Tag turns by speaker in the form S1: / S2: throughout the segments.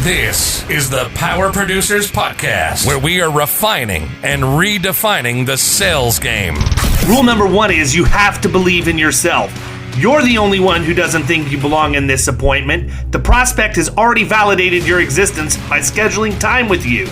S1: This is the Power Producers Podcast, where we are refining and redefining the sales game.
S2: Rule number one is you have to believe in yourself. You're the only one who doesn't think you belong in this appointment. The prospect has already validated your existence by scheduling time with you.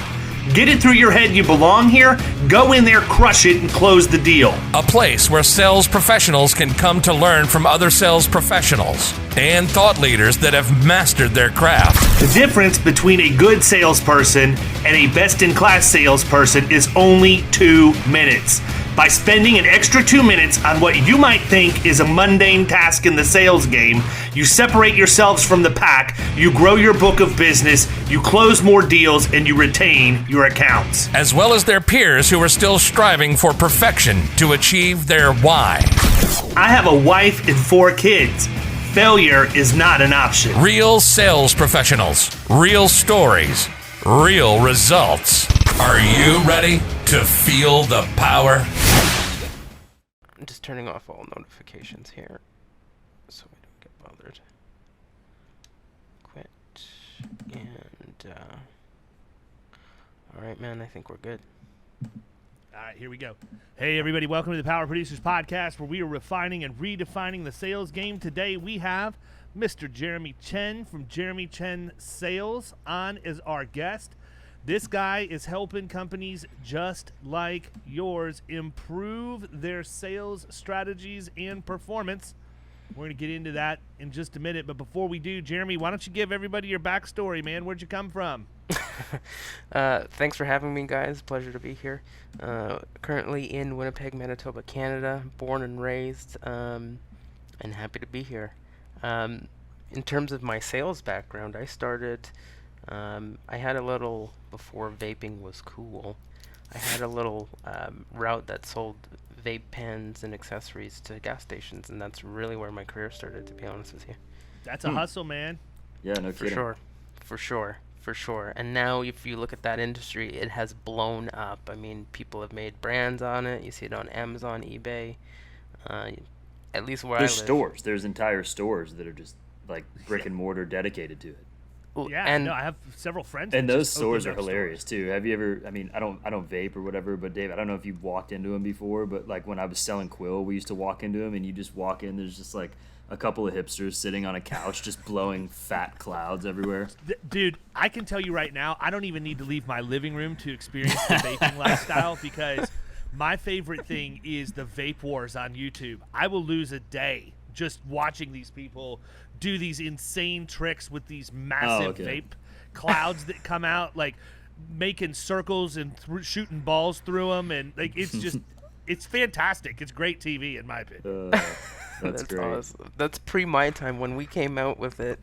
S2: Get it through your head you belong here, go in there, crush it, and close the deal.
S1: A place where sales professionals can come to learn from other sales professionals and thought leaders that have mastered their craft.
S2: The difference between a good salesperson and a best-in-class salesperson is only 2 minutes. By spending an extra 2 minutes on what you might think is a mundane task in the sales game, you separate yourselves from the pack, you grow your book of business, you close more deals, and you retain your accounts.
S1: As well as their peers who are still striving for perfection to achieve their why.
S2: I have a wife and 4 kids. Failure is not an option.
S1: Real sales professionals, real stories, real results. Are you ready to feel the power?
S3: I'm just turning off all notifications here so we don't get bothered. Quit. And, alright, man, I think we're good.
S4: All right, here we go. Hey, everybody, welcome to the Power Producers Podcast, where we are refining and redefining the sales game. Today, we have Mr. Jeremy Chen from Jeremy Chen Sales on as our guest. This guy is helping companies just like yours improve their sales strategies and performance. We're going to get into that in just a minute. But before we do, Jeremy, why don't you give everybody your backstory, man? Where'd you come from?
S3: Thanks for having me, guys. Pleasure to be here. Currently in Winnipeg, Manitoba, Canada. Born and raised, and happy to be here. In terms of my sales background, I started... I had a little, before vaping was cool, I had a little route that sold vape pens and accessories to gas stations, and that's really where my career started, to be honest with you.
S4: That's a hustle, man.
S5: Yeah, no kidding.
S3: For sure. And now if you look at that industry, it has blown up. I mean, people have made brands on it. You see it on Amazon, eBay, at least where I live.
S5: There's stores. There's entire stores that are just like brick and mortar dedicated to it.
S4: Yeah,
S3: and
S4: no, I have several friends.
S5: And
S4: that
S5: those
S4: just
S5: stores are
S4: opened up
S5: hilarious
S4: stores.
S5: too. Have you ever? I mean, I don't vape or whatever, but Dave, I don't know if you've walked into them before, but like when I was selling Quill, we used to walk into them, and you just walk in. There's just like a couple of hipsters sitting on a couch, just blowing fat clouds everywhere.
S4: Dude, I can tell you right now, I don't even need to leave my living room to experience the vaping lifestyle, because my favorite thing is the vape wars on YouTube. I will lose a day just watching these people do these insane tricks with these massive vape clouds that come out, like making circles and shooting balls through them, and like it's just it's fantastic. It's great TV in my opinion.
S5: That's great.
S3: Awesome. That's pre my time. When we came out with it,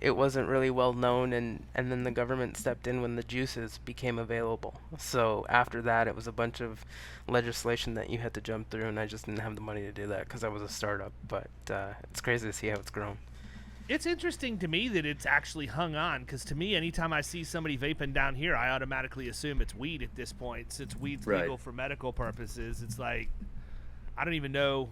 S3: it wasn't really well known, and then the government stepped in when the juices became available. So after that, it was a bunch of legislation that you had to jump through, and I just didn't have the money to do that because I was a startup. But it's crazy to see how it's grown.
S4: It's interesting to me that it's actually hung on, because to me, anytime I see somebody vaping down here, I automatically assume it's weed at this point. Since weed's legal for medical purposes, it's like, I don't even know.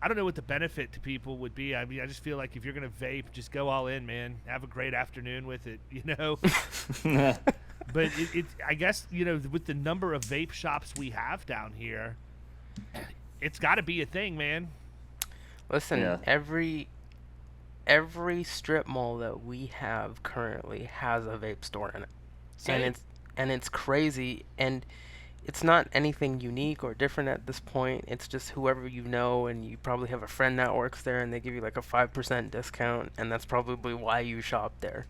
S4: I don't know what the benefit to people would be. I mean, I just feel like if you're going to vape, just go all in, man. Have a great afternoon with it, you know? But I guess, you know, with the number of vape shops we have down here, it's got to be a thing, man.
S3: Listen, every strip mall that we have currently has a vape store in it. And it's crazy, and it's not anything unique or different at this point. It's just whoever you know, and you probably have a friend that works there, and they give you like a 5% discount, and that's probably why you shop there.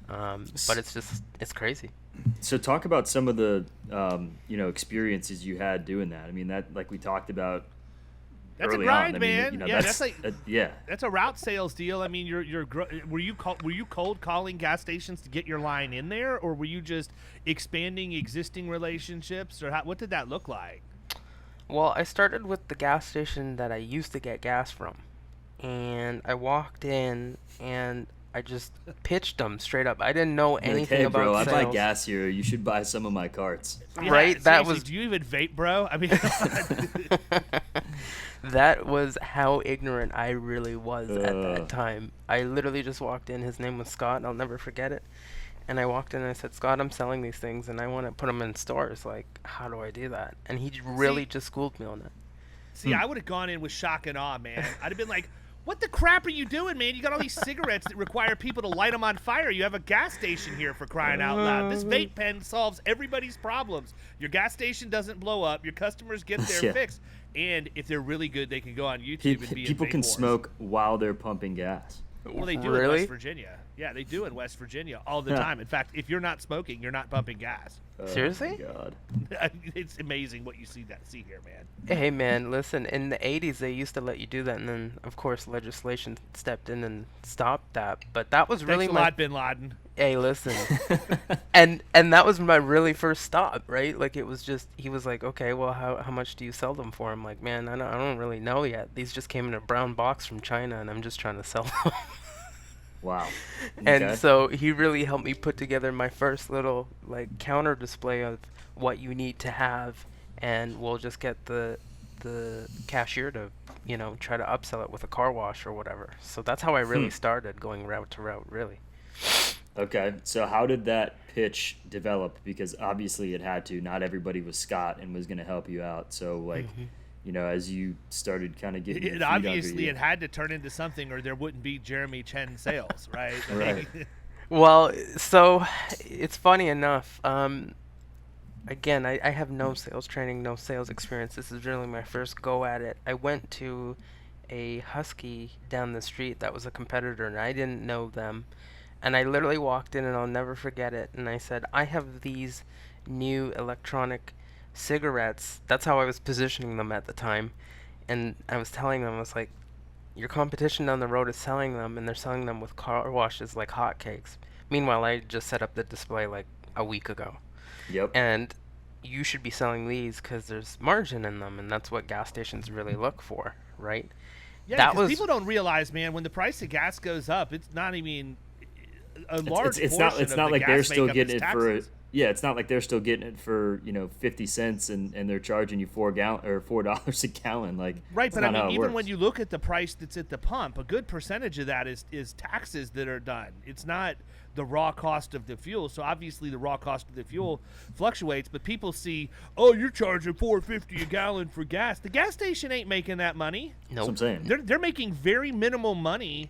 S3: But it's crazy.
S5: So talk about some of the experiences you had doing that. I mean, that, like we talked about.
S4: That's a
S5: on.
S4: grind,
S5: I
S4: man.
S5: mean,
S4: That's like
S5: yeah.
S4: That's a route sales deal. I mean, were you cold calling gas stations to get your line in there, or were you just expanding existing relationships, or what did that look like?
S3: Well, I started with the gas station that I used to get gas from, and I walked in, and I just pitched them straight up. I didn't know
S5: You're
S3: anything
S5: like, hey, bro,
S3: about
S5: I
S3: sales.
S5: buy gas here. You should buy some of my carts.
S4: Yeah,
S3: Right? That
S4: seriously,
S3: was
S4: Do you even vape, bro? I mean,
S3: that was how ignorant I really was at
S5: Ugh.
S3: that time. I literally just walked in. His name was Scott. I'll never forget it. And I walked in and I said, Scott, I'm selling these things and I want to put them in stores. Like, how do I do that? And he really just schooled me on it.
S4: see, I would have gone in with shock and awe, man. I'd have been like, what the crap are you doing, man? You got all these cigarettes that require people to light them on fire. You have a gas station here, for crying out loud. This vape pen solves everybody's problems. Your gas station doesn't blow up. Your customers get their
S5: Yeah.
S4: fix. And if they're really good, they can go on YouTube and be in
S5: People
S4: vape
S5: can
S4: wars.
S5: smoke while they're pumping gas.
S4: Well, they do in
S3: Really?
S4: West Virginia. Yeah, they do in West Virginia all the time. In fact, if you're not smoking, you're not pumping gas.
S3: Seriously?
S5: Oh, my God.
S4: It's amazing what you see here, man.
S3: Hey, man, listen, in the 80s, they used to let you do that. And then, of course, legislation stepped in and stopped that. But that was really
S4: Thanks a
S3: my...
S4: lot, Bin Laden.
S3: Hey, listen. and that was my really first stop, right? Like, it was just... He was like, okay, well, how much do you sell them for? I'm like, man, I don't really know yet. These just came in a brown box from China, and I'm just trying to sell them.
S5: Wow.
S3: And
S5: Okay.
S3: so he really helped me put together my first little like counter display of what you need to have, and we'll just get the cashier to try to upsell it with a car wash or whatever. So that's how I really started going route to route, really.
S5: Okay, so how did that pitch develop? Because obviously it had to. Not everybody was Scott and was going to help you out. So like, as you started kind of getting your feet under
S4: Obviously,
S5: you.
S4: it had to turn into something, or there wouldn't be Jeremy Chen sales, right? I mean,
S5: Right.
S3: Well, so it's funny enough. Again, I have no sales training, no sales experience. This is really my first go at it. I went to a Husky down the street that was a competitor, and I didn't know them. And I literally walked in, and I'll never forget it. And I said, I have these new electronic cigarettes. That's how I was positioning them at the time. And I was telling them, I was like, your competition down the road is selling them, and they're selling them with car washes like hotcakes. Meanwhile, I just set up the display like a week ago.
S5: Yep.
S3: And you should be selling these because there's margin in them, and that's what gas stations really look for, right?
S4: yeah,
S3: that
S4: because
S3: was
S4: people don't realize, man, when the price of gas goes up, it's not even a large
S5: it's
S4: portion
S5: not
S4: of
S5: not
S4: the
S5: like
S4: gas
S5: they're still
S4: makeup
S5: getting
S4: is
S5: it for
S4: taxes.
S5: it's not like they're still getting it for 50 cents and they're charging you $4 a gallon. Like,
S4: Right,
S5: that's
S4: but I
S5: not how
S4: mean,
S5: it
S4: even
S5: works.
S4: when you look at the price that's at the pump, a good percentage of that is taxes that are done. It's not the raw cost of the fuel. So obviously the raw cost of the fuel fluctuates, but people see, oh, you're charging $4.50 a gallon for gas. The gas station ain't making that money.
S5: That's what I'm saying.
S4: They're making very minimal money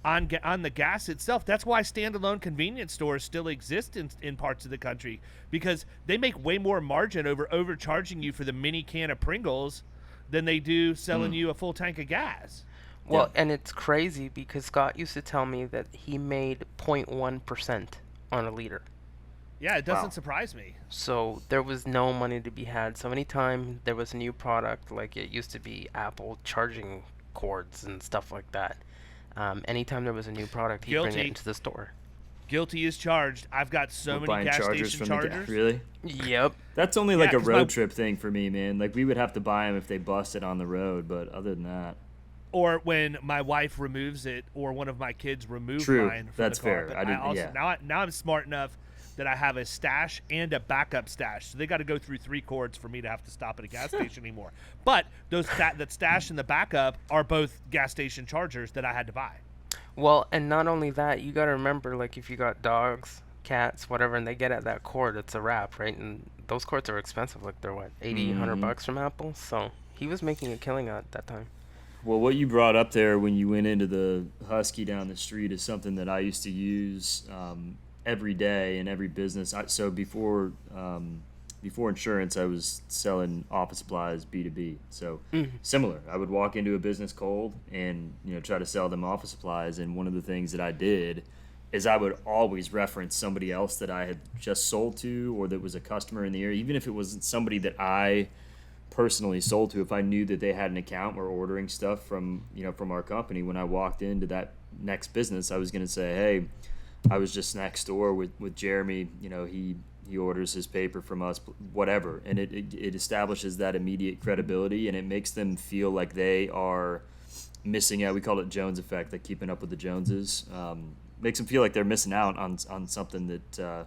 S4: on the gas itself. That's why standalone convenience stores still exist in parts of the country, because they make way more margin overcharging you for the mini can of Pringles than they do selling you a full tank of gas.
S3: Well, and it's crazy because Scott used to tell me that he made 0.1% on a liter.
S4: Yeah, it doesn't
S5: Wow.
S4: surprise me.
S3: So there was no money to be had. So anytime there was a new product, like it used to be Apple charging cords and stuff like that, anytime there was a new product, he'd bring
S4: Guilty.
S3: it into the store.
S4: Guilty is charged. I've got so
S5: We're
S4: many
S5: buying
S4: gas
S5: chargers
S4: station
S5: from the
S4: chargers.
S5: really?
S3: Yep.
S5: That's only like
S4: Yeah,
S5: a
S4: 'cause
S5: road
S4: my-
S5: trip thing for me, man. Like we would have to buy them if they busted on the road, but other than that,
S4: Or when my wife removes it, or one of my kids remove
S5: True.
S4: mine from
S5: That's
S4: the car.
S5: fair.
S4: But
S5: I
S4: I
S5: didn't-
S4: also
S5: yeah.
S4: now I'm smart enough that I have a stash and a backup stash. So they got to go through 3 cords for me to have to stop at a gas station anymore. But those that stash and the backup are both gas station chargers that I had to buy.
S3: Well, and not only that, you got to remember, like, if you got dogs, cats, whatever, and they get at that cord, it's a wrap, right? And those cords are expensive. Like, they're, what, 80, $100 from Apple? So he was making a killing at that time.
S5: well, what you brought up there when you went into the Husky down the street is something that I used to use every day in every business. So before insurance, I was selling office supplies B2B. So similar, I would walk into a business cold and try to sell them office supplies. And one of the things that I did is I would always reference somebody else that I had just sold to, or that was a customer in the area, even if it wasn't somebody that I personally sold to. If I knew that they had an account or ordering stuff from our company, when I walked into that next business, I was going to say, hey, I was just next door with Jeremy. He orders his paper from us, whatever. And it establishes that immediate credibility, and it makes them feel like they are missing out. We call it Jones effect, like keeping up with the Joneses. makes them feel like they're missing out on something that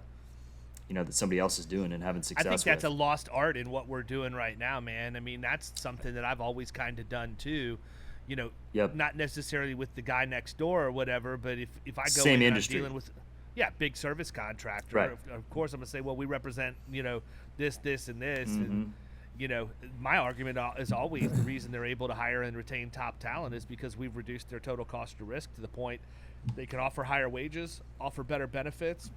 S5: that somebody else is doing and having success
S4: I think that's
S5: with.
S4: a lost art in what we're doing right now, man. I mean, that's something that I've always kind of done too.
S5: Yep.
S4: Not necessarily with the guy next door or whatever, but if I go
S5: Same
S4: in
S5: industry.
S4: and I'm dealing with big service contractor,
S5: Right.
S4: of course I'm gonna say, well, we represent this and this,
S5: Mm-hmm.
S4: and my argument is always the reason they're able to hire and retain top talent is because we've reduced their total cost of risk to the point they can offer higher wages, offer better benefits,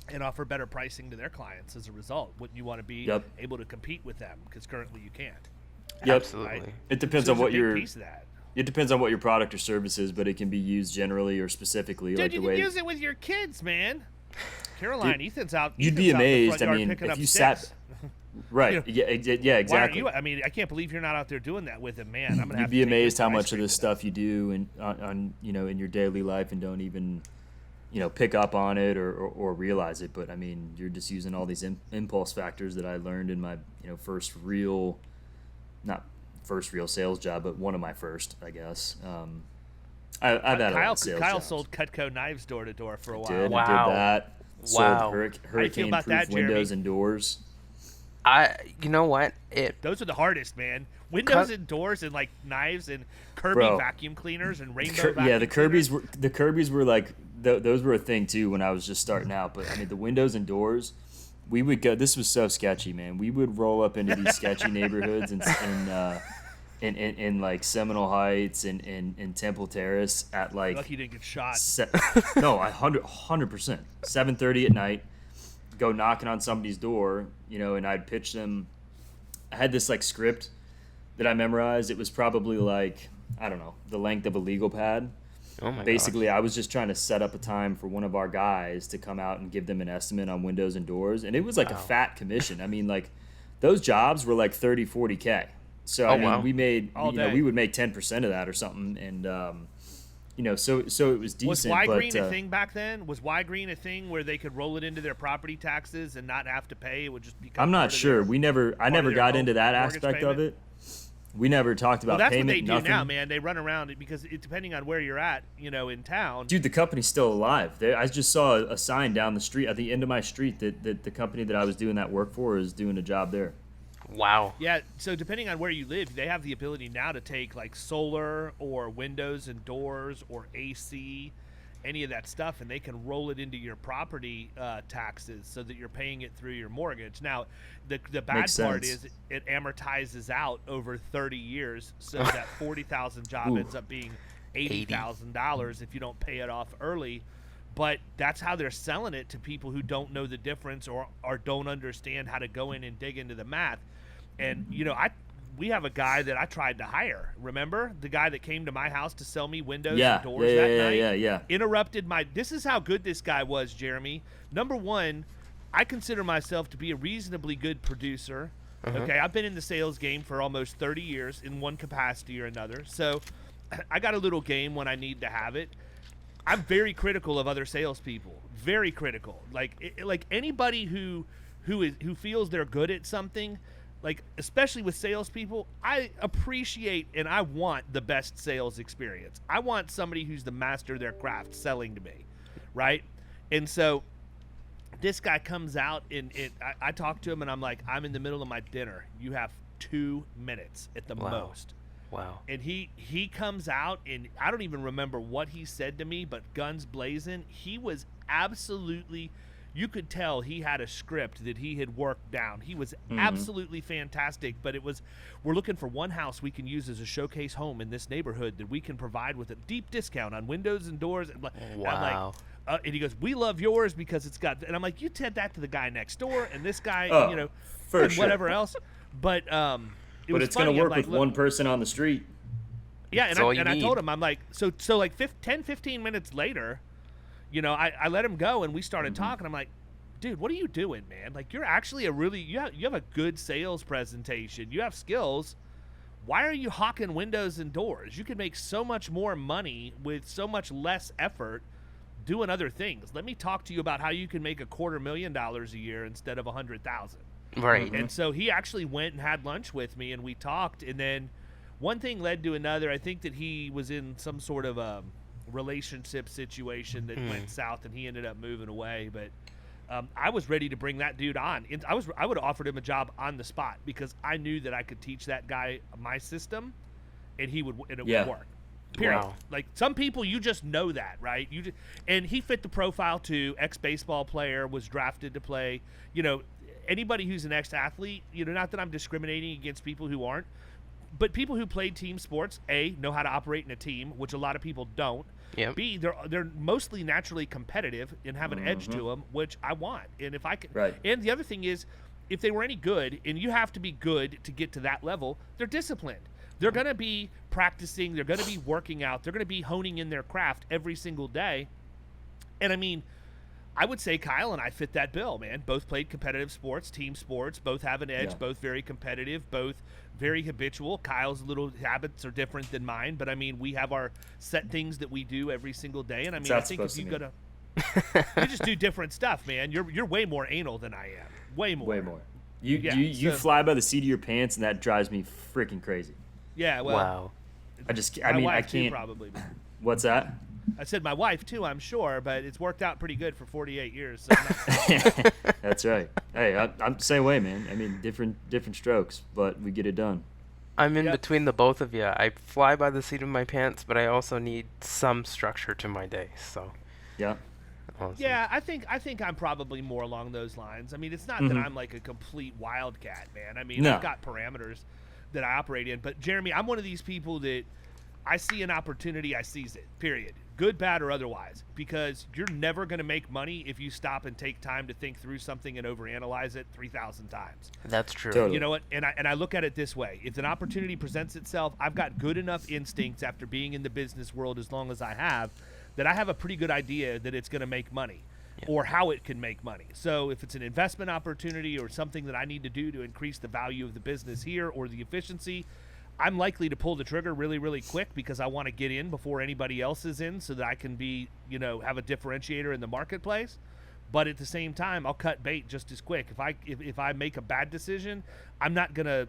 S4: and offer better pricing to their clients as a result. Wouldn't you want to be able to compete with them? Because currently you can't.
S5: Yep.
S3: Absolutely.
S4: Right?
S5: It depends
S4: So
S5: on
S4: there's
S5: what
S4: a big
S5: your
S4: piece of that.
S5: it depends on what your product or service is, but it can be used generally or specifically.
S4: Dude,
S5: like
S4: you
S5: the
S4: can
S5: way
S4: use it with your kids, man. Caroline, Ethan's out.
S5: You'd be
S4: Ethan's out the
S5: amazed.
S4: front
S5: I
S4: yard
S5: mean,
S4: picking
S5: if
S4: up
S5: you
S4: sticks.
S5: sat right,
S4: You know,
S5: yeah, exactly.
S4: Why are you? I mean, I can't believe you're not out there doing that with him, man. I'm gonna have
S5: You'd
S4: to
S5: be
S4: take
S5: amazed
S4: you
S5: how
S4: for ice
S5: much of
S4: cream
S5: this
S4: today.
S5: stuff you do on in your daily life and don't even pick up on it or realize it. But I mean, you're just using all these impulse factors that I learned in my not first real sales job, but one of my first, I guess. I've had a lot of sales
S4: Kyle
S5: jobs.
S4: sold Cutco knives door to door for a while.
S5: Did
S3: Wow.
S5: that.
S3: Wow.
S5: Sold
S4: How you feel about that,
S5: hurricane-proof windows
S4: Jeremy?
S5: and doors.
S3: You know what?
S4: Those are the hardest, man. Windows and doors and like knives and Kirby
S5: Bro.
S4: vacuum cleaners and rainbow vacuum
S5: Yeah, the
S4: cleaners.
S5: Kirby's were like those were a thing too when I was just starting out. But I mean, the windows and doors, we would go. This was so sketchy, man. We would roll up into these sketchy neighborhoods in like Seminole Heights and Temple Terrace at like
S4: Lucky you didn't get shot.
S5: no, 100%. 7:30 at night, go knocking on somebody's door, and I'd pitch them. I had this like script that I memorized. It was probably like, I don't know, the length of a legal pad.
S3: Oh my
S5: Basically, I was just trying to set up a time for one of our guys to come out and give them an estimate on windows and doors, and it was like a fat commission. I mean, like those jobs were like 30, 40K. So I mean,
S3: wow.
S5: we made
S4: All day.
S5: we would make 10% of that or something, and so it was decent.
S4: Was Y
S5: but,
S4: Green a thing back then? Was Y Green a thing where they could roll it into their property taxes and not have to pay? It would just become.
S5: I'm
S4: part
S5: not
S4: of
S5: sure.
S4: their-
S5: I never
S4: their
S5: got
S4: home
S5: into that
S4: mortgage
S5: aspect of
S4: payment?
S5: it. We never talked about
S4: Well, that's
S5: payment.
S4: what they do
S5: nothing.
S4: now, man. They run around because depending on where you're at, in town.
S5: Dude, the company's still alive. I just saw a sign down the street at the end of my street that the company that I was doing that work for is doing a job there.
S3: Wow.
S4: Yeah, so depending on where you live, they have the ability now to take like solar or windows and doors or AC, any of that stuff, and they can roll it into your property taxes so that you're paying it through your mortgage. Now, the bad
S5: Makes
S4: part
S5: sense.
S4: is it amortizes out over 30 years, so that $40,000 job
S5: Ooh.
S4: ends up being $80,000 if you don't pay it off early. But that's how they're selling it to people who don't know the difference or don't understand how to go in and dig into the math. And we have a guy that I tried to hire. Remember the guy that came to my house to sell me windows and doors that night?
S5: Yeah.
S4: Interrupted my. This is how good this guy was, Jeremy. Number one, I consider myself to be a reasonably good producer. Okay, I've been in the sales game for almost 30 years in one capacity or another. So I got a little game when I need to have it. I'm very critical of other salespeople. Very critical. Like anybody who feels they're good at something, like especially with salespeople, I appreciate and I want the best sales experience. I want somebody who's the master of their craft selling to me, right? And so this guy comes out and I talk to him and I'm like, I'm in the middle of my dinner. You have 2 minutes at the most.
S3: Wow.
S4: And he comes out, and I don't even remember what he said to me, but guns blazing, he was absolutely, you could tell he had a script that he had worked down. He was absolutely fantastic, but we're looking for one house we can use as a showcase home in this neighborhood that we can provide with a deep discount on windows and doors. And
S3: Wow.
S4: I'm like, and he goes, we love yours because it's got, and I'm like, you said that to the guy next door and this guy,
S5: for
S4: and
S5: sure.
S4: whatever else. But,
S5: But it's going to work with one person on the street.
S4: Yeah,
S3: That's all you
S4: and I
S3: need.
S4: told him, I'm like, so like 10, 15 minutes later, I let him go and we started talking. I'm like, dude, what are you doing, man? Like, you're actually you have a good sales presentation. You have skills. Why are you hawking windows and doors? You could make so much more money with so much less effort doing other things. Let me talk to you about how you can make $250,000 a year instead of $100,000.
S3: Right.
S4: And so he actually went and had lunch with me, and we talked. And then one thing led to another. I think that he was in some sort of relationship situation that went south, and he ended up moving away. But I was ready to bring that dude on. And I would have offered him a job on the spot because I knew that I could teach that guy my system, and it would work. Period.
S3: Wow.
S4: Like some people, you just know that, right? And he fit the profile too. Ex-baseball player, was drafted to play. Anybody who's an ex-athlete. Not that I'm discriminating against people who aren't, but people who played team sports, A, know how to operate in a team, which a lot of people don't.
S3: Yep.
S4: B, they're mostly naturally competitive and have an edge to them, which I want. And if I can, and the other thing is, if they were any good, and you have to be good to get to that level, they're disciplined. They're going to be practicing. They're going to be working out. They're going to be honing in their craft every single day. And I mean, I would say Kyle and I fit that bill, man. Both played competitive sports, team sports. Both have an edge. Both very competitive. Both very habitual. Kyle's little habits are different than mine, but I mean, we have our set things that we do every single day. And I mean, I think if you go to, you just do different stuff, man. You're way more anal than I am. Way more.
S5: Way more. You fly by the seat of your pants, and that drives me freaking crazy.
S4: Yeah. Well.
S3: Wow.
S4: I can't.
S5: Too,
S4: probably.
S5: What's that?
S4: I said my wife too, I'm sure, but it's worked out pretty good for 48 years. So
S5: That's right. Hey, I'm the same way, man. I mean, different strokes, but we get it done.
S3: I'm in between the both of you. I fly by the seat of my pants, but I also need some structure to my day. So.
S5: Yeah.
S3: Awesome.
S4: Yeah, I think I'm probably more along those lines. I mean, it's not that I'm like a complete wildcat, man. I mean, I've got parameters that I operate in. But Jeremy, I'm one of these people that I see an opportunity, I seize it. Period. Good, bad, or otherwise, because you're never going to make money if you stop and take time to think through something and overanalyze it 3,000 times.
S3: That's true.
S5: Totally.
S4: You know what? And I look at it this way. If an opportunity presents itself, I've got good enough instincts after being in the business world as long as I have, that I have a pretty good idea that it's going to make money or how it can make money. So if it's an investment opportunity or something that I need to do to increase the value of the business here or the efficiency, I'm likely to pull the trigger really, really quick because I want to get in before anybody else is in so that I can be, have a differentiator in the marketplace. But at the same time, I'll cut bait just as quick. If I make a bad decision, I'm not going to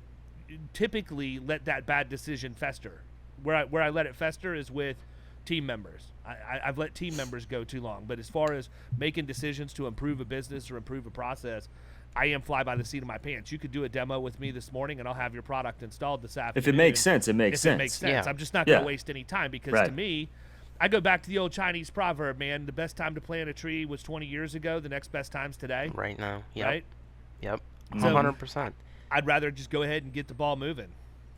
S4: typically let that bad decision fester. Where I let it fester is with team members. I've let team members go too long. But as far as making decisions to improve a business or improve a process, I am fly by the seat of my pants. You could do a demo with me this morning, and I'll have your product installed this afternoon.
S5: If it makes sense, it makes sense.
S4: It makes sense.
S3: Yeah.
S4: I'm just not going to waste any time because to me, I go back to the old Chinese proverb, man. The best time to plant a tree was 20 years ago. The next best time's today.
S3: Right now. Yep.
S4: Right?
S3: Yep.
S4: So
S3: 100%.
S4: I'd rather just go ahead and get the ball moving.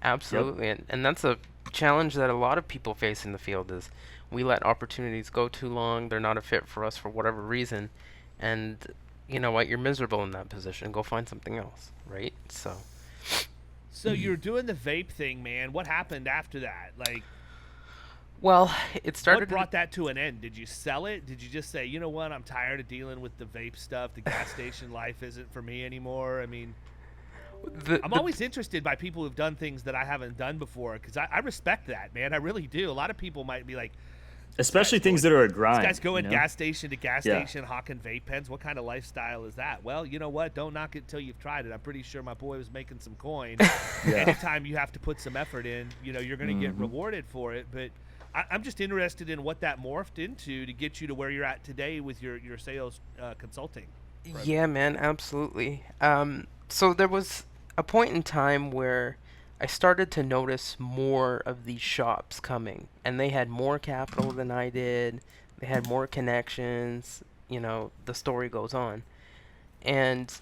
S3: Absolutely. And that's a challenge that a lot of people face in the field is we let opportunities go too long. They're not a fit for us for whatever reason. And you know what? You're miserable in that position. Go find something else, right? So
S4: you're doing the vape thing, man. What happened after that?
S3: Well, it started.
S4: What brought that to an end? Did you sell it? Did you just say, you know what? I'm tired of dealing with the vape stuff. The gas station life isn't for me anymore. I mean, I'm always interested by people who've done things that I haven't done before because I respect that, man. I really do. A lot of people might be like,
S5: especially things that are a grind.
S4: This guy's going gas station to gas station, hawking vape pens. What kind of lifestyle is that? Well, you know what? Don't knock it till you've tried it. I'm pretty sure my boy was making some coin. Anytime you have to put some effort in, you're going to get rewarded for it. But I'm just interested in what that morphed into to get you to where you're at today with your sales consulting.
S3: Yeah, man, absolutely. So there was a point in time where I started to notice more of these shops coming, and they had more capital than I did. They had more connections, the story goes on. And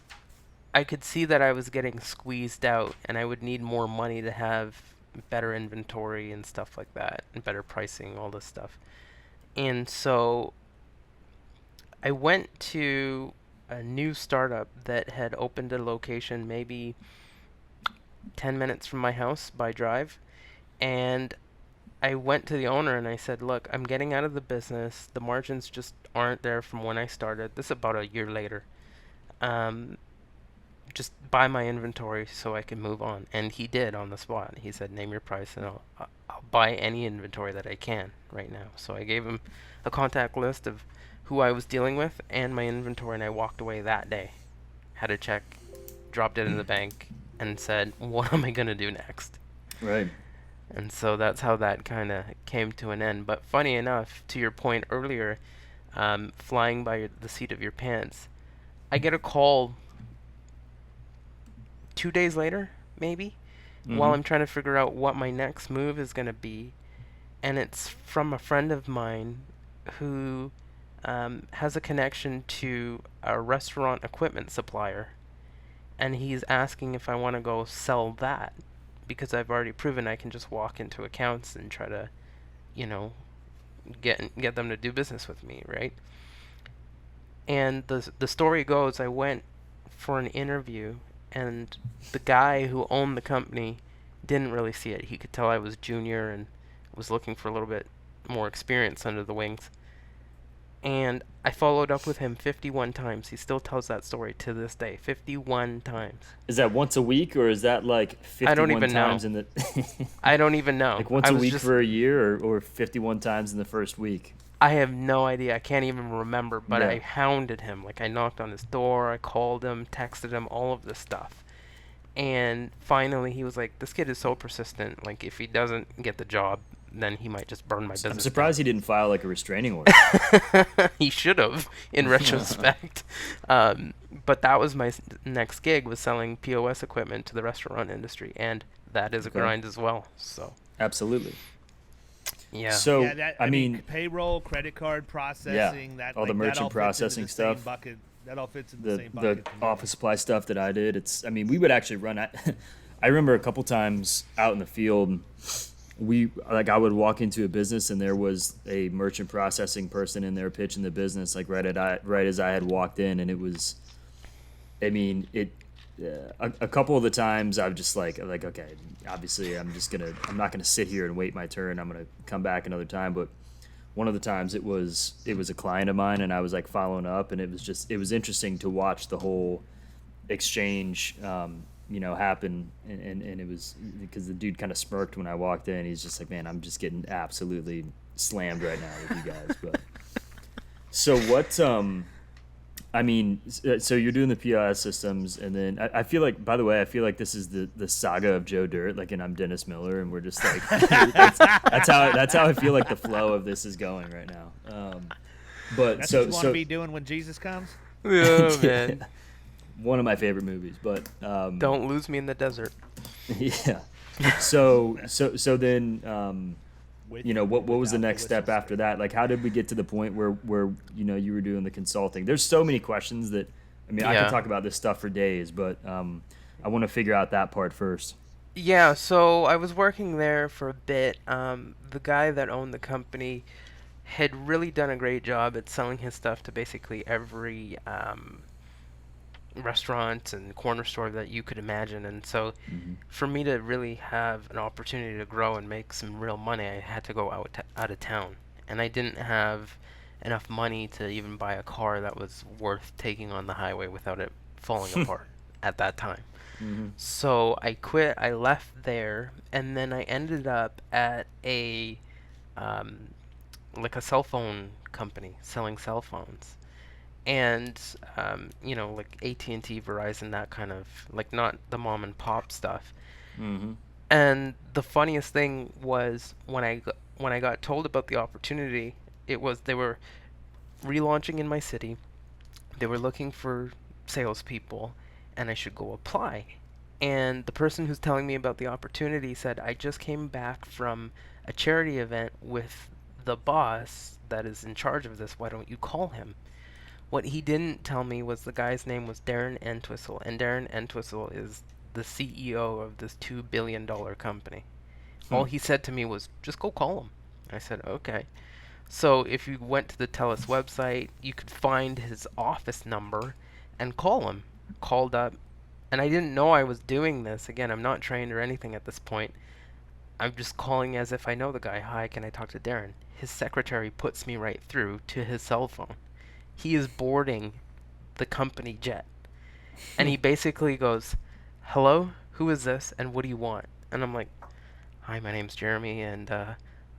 S3: I could see that I was getting squeezed out, and I would need more money to have better inventory and stuff like that, and better pricing, all this stuff. And so I went to a new startup that had opened a location maybe 10 minutes from my house by drive, and I went to the owner and I said, look, I'm getting out of the business. The margins just aren't there from when I started. This is about a year later. Just buy my inventory so I can move on. And he did on the spot. He said, name your price and I'll buy any inventory that I can right now. So I gave him a contact list of who I was dealing with and my inventory, and I walked away that day. Had a check, dropped it in the bank, and said, what am I going to do next?
S5: Right.
S3: And so that's how that kind of came to an end. But funny enough, to your point earlier, flying by the seat of your pants, I get a call 2 days later, maybe, while I'm trying to figure out what my next move is going to be. And it's from a friend of mine who has a connection to a restaurant equipment supplier. And he's asking if I want to go sell that, because I've already proven I can just walk into accounts and try to, get them to do business with me, right? And the story goes, I went for an interview, and the guy who owned the company didn't really see it. He could tell I was junior and was looking for a little bit more experience under the wings. And I followed up with him 51 times. He still tells that story to this day. 51 times.
S5: Is that once a week, or is that like 51
S3: I don't even
S5: times
S3: know.
S5: in the?
S3: I don't even know.
S5: Like once a week for a year, or 51 times in the first week?
S3: I have no idea. I can't even remember. But
S5: Yeah.
S3: I hounded him. Like, I knocked on his door. I called him, texted him, all of this stuff. And finally, he was like, this kid is so persistent. Like, if he doesn't get the job, then he might just burn my business.
S5: I'm surprised he didn't file like a restraining order.
S3: He should have, in retrospect. But that was my next gig, was selling POS equipment to the restaurant industry, and that is a grind as well. So
S5: Absolutely.
S3: yeah.
S5: So
S4: Yeah, I mean, payroll, credit card processing,
S5: all the merchant processing stuff.
S4: That all fits in the same
S5: the
S4: bucket. to me.
S5: office supply stuff that I did. We would actually run. I remember a couple times out in the field, I would walk into a business and there was a merchant processing person in there pitching the business, like right as I had walked in, and it was, a couple of the times I was just like, okay, obviously I'm not gonna sit here and wait my turn. I'm gonna come back another time. But one of the times it was a client of mine, and I was like following up, and it was interesting to watch the whole exchange happen, and it was because the dude kind of smirked when I walked in. He's just like, man, I'm just getting absolutely slammed right now with you guys. But so what so you're doing the POS systems, and then I feel like, by the way, I feel like this is the saga of Joe Dirt, like, and I'm Dennis Miller, and we're just like, that's how I feel like the flow of this is going right now. But
S4: That's
S5: so
S4: what you want to be doing when Jesus comes.
S3: Oh, man.
S5: one of my favorite movies, but
S3: Don't lose me in the desert.
S5: yeah. So then what was the next step after that? Like, how did we get to the point where you were doing the consulting? There's so many questions that I
S3: Yeah.
S5: could talk about this stuff for days, but I want to figure out that part first.
S3: Yeah, so I was working there for a bit. The guy that owned the company had really done a great job at selling his stuff to basically every restaurant and corner store that you could imagine. And so for me to really have an opportunity to grow and make some real money, I had to go out of town. And I didn't have enough money to even buy a car that was worth taking on the highway without it falling apart at that time. So I quit, I left there, and then I ended up at a cell phone company selling cell phones. And like AT&T, Verizon, that kind of, like, not the mom and pop stuff. And the funniest thing was when I got told about the opportunity, it was they were relaunching in my city. They were looking for salespeople, and I should go apply. And the person who's telling me about the opportunity said, I just came back from a charity event with the boss that is in charge of this. Why don't you call him? What he didn't tell me was the guy's name was Darren Entwistle, and Darren Entwistle is the CEO of this $2 billion company. All he said to me was, just go call him. I said, okay. So if you went to the TELUS website, you could find his office number and call him. Called up, and I didn't know I was doing this. Again, I'm not trained or anything at this point. I'm just calling as if I know the guy. Hi, can I talk to Darren? His secretary puts me right through to his cell phone. He is boarding the company jet. And he basically goes, hello, who is this, and what do you want? And I'm like, hi, my name's Jeremy, and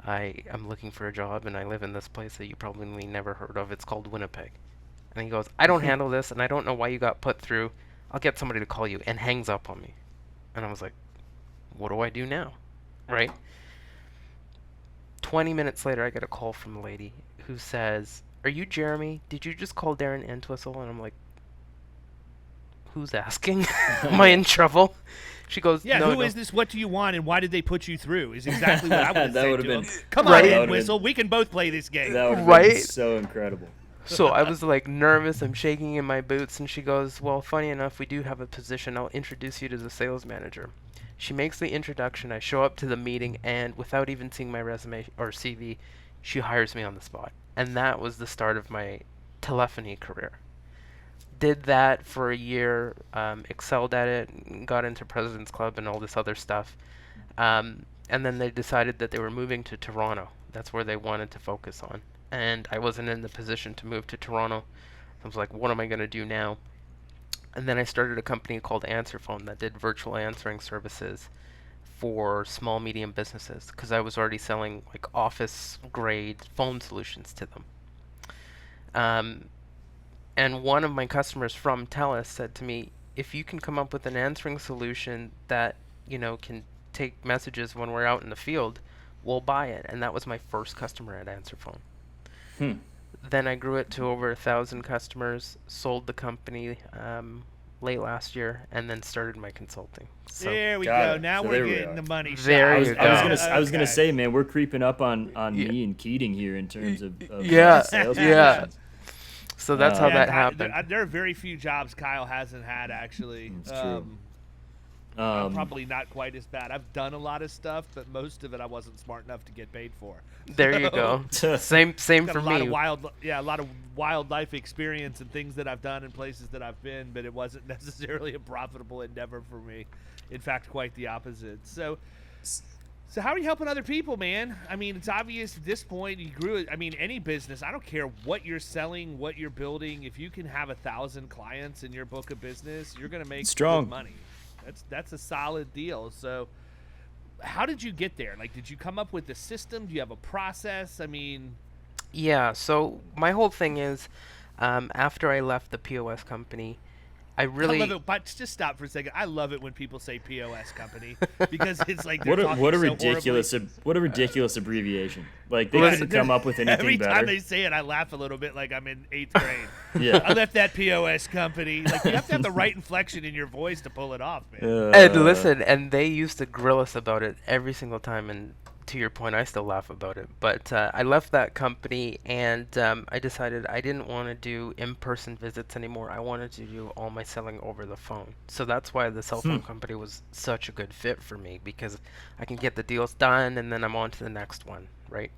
S3: I'm looking for a job, and I live in this place that you probably never heard of. It's called Winnipeg. And he goes, I don't handle this, and I don't know why you got put through. I'll get somebody to call you, and hangs up on me. And I was like, what do I do now? right? 20 minutes later, I get a call from a lady who says, "Are you Jeremy? Did you just call Darren Entwistle?" And I'm like, "Who's asking? Am I in trouble?" She goes,
S4: Yeah,
S3: "No,
S4: who
S3: no."
S4: is this? What do you want? And why did they put you through? Is exactly what I would have
S5: That
S4: said
S5: would've
S4: to
S5: been-
S4: him. Come
S3: Right.
S4: on,
S5: That
S4: in,
S5: would've
S4: Whistle. We can both play this game.
S5: That would have
S3: Right?
S5: been so incredible.
S3: So I was like nervous, I'm shaking in my boots, and she goes, "Well, funny enough, we do have a position. I'll introduce you to the sales manager." She makes the introduction, I show up to the meeting, and without even seeing my resume or CV, she hires me on the spot. And that was the start of my telephony career. Did that for a year, excelled at it, got into President's Club and all this other stuff. And then they decided that they were moving to Toronto. That's where they wanted to focus on. And I wasn't in the position to move to Toronto. I was like, what am I going to do now? And then I started a company called Answerphone that did virtual answering services for small, medium businesses because I was already selling like office-grade phone solutions to them. And one of my customers from TELUS said to me, if you can come up with an answering solution that, can take messages when we're out in the field, we'll buy it. And that was my first customer at Answerphone. Then I grew it to over 1,000 customers, sold the company late last year, and then started my consulting. So
S4: There we
S5: Got
S4: go.
S5: it.
S4: Now
S5: So
S4: we're
S5: there we
S4: getting
S5: are.
S4: the money shot.
S3: There
S5: I was,
S3: you
S5: I was
S3: go.
S5: gonna I was gonna
S4: Okay.
S5: say, man, we're creeping up on me and Keating here in terms of
S3: Yeah,
S5: sales
S3: yeah.
S5: positions.
S3: So that's how
S5: Yeah,
S3: that
S4: Kyle,
S3: happened.
S4: There are very few jobs Kyle hasn't had, actually.
S5: It's true.
S4: I'm probably not quite as bad. I've done a lot of stuff, but most of it I wasn't smart enough to get paid for.
S3: There you go. Same
S4: Got
S3: for
S4: a lot
S3: me.
S4: of a lot of wildlife experience and things that I've done and places that I've been, but it wasn't necessarily a profitable endeavor for me. In fact, quite the opposite. So how are you helping other people, man? I mean, it's obvious at this point you grew it. I mean, any business, I don't care what you're selling, what you're building. If you can have 1,000 clients in your book of business, you're going to make
S5: Strong.
S4: good money. That's a solid deal. So how did you get there? Like, did you come up with a system? Do you have a process? I mean,
S3: Yeah, so my whole thing is, after I left the POS company, I really...
S4: I love it. But just stop for a second. I love it when people say POS company because it's like
S5: What
S4: they're
S5: a
S4: talking so
S5: ridiculous abbreviation. Like they
S3: Listen,
S5: couldn't come up with anything
S4: Every
S5: better.
S4: time they say it, I laugh a little bit like I'm in 8th grade.
S5: Yeah.
S4: I left that POS company. Like you have to have the right inflection in your voice to pull it off, man.
S3: And listen, and they used to grill us about it every single time, and to your point, I still laugh about it. But I left that company, and I decided I didn't want to do in-person visits anymore. I wanted to do all my selling over the phone. So that's why the cell phone company was such a good fit for me, because I can get the deals done, and then I'm on to the next one, right?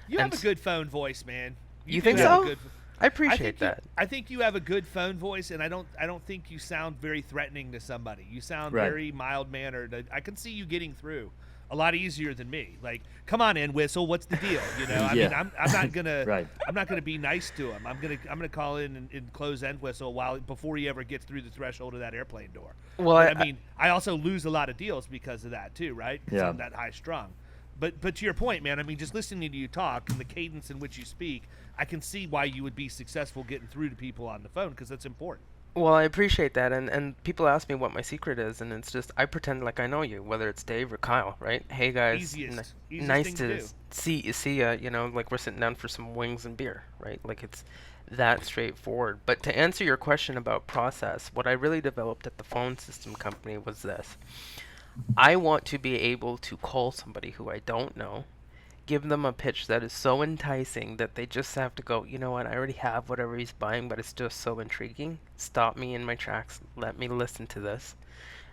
S4: You
S3: And
S4: have a good phone voice, man.
S3: You
S4: do
S3: think
S4: have a
S3: so?
S4: good-
S3: I appreciate that.
S4: I think you have a good phone voice, and I don't think you sound very threatening to somebody. You sound
S5: Right.
S4: very mild mannered. I can see you getting through a lot easier than me. Like, come on in, Whistle. What's the deal? You know, I mean,
S5: Yeah.
S4: I'm not gonna
S5: Right.
S4: I'm not gonna be nice to him. I'm gonna call in and close end Whistle before he ever gets through the threshold of that airplane door.
S3: Well,
S4: But, I mean, I also lose a lot of deals because of that too, right? Because
S5: Yeah.
S4: I'm that high strung. But to your point, man, I mean, just listening to you talk and the cadence in which you speak, I can see why you would be successful getting through to people on the phone because that's important.
S3: Well, I appreciate that, and people ask me what my secret is, and it's just I pretend like I know you, whether it's Dave or Kyle, right? Hey guys,
S4: Easiest
S3: nice
S4: thing
S3: to
S4: to do.
S3: see ya. You know, like we're sitting down for some wings and beer, right? Like it's that straightforward. But to answer your question about process, what I really developed at the phone system company was this: I want to be able to call somebody who I don't know, give them a pitch that is so enticing that they just have to go, you know what, I already have whatever he's buying, but it's just so intriguing. Stop me in my tracks, let me listen to this,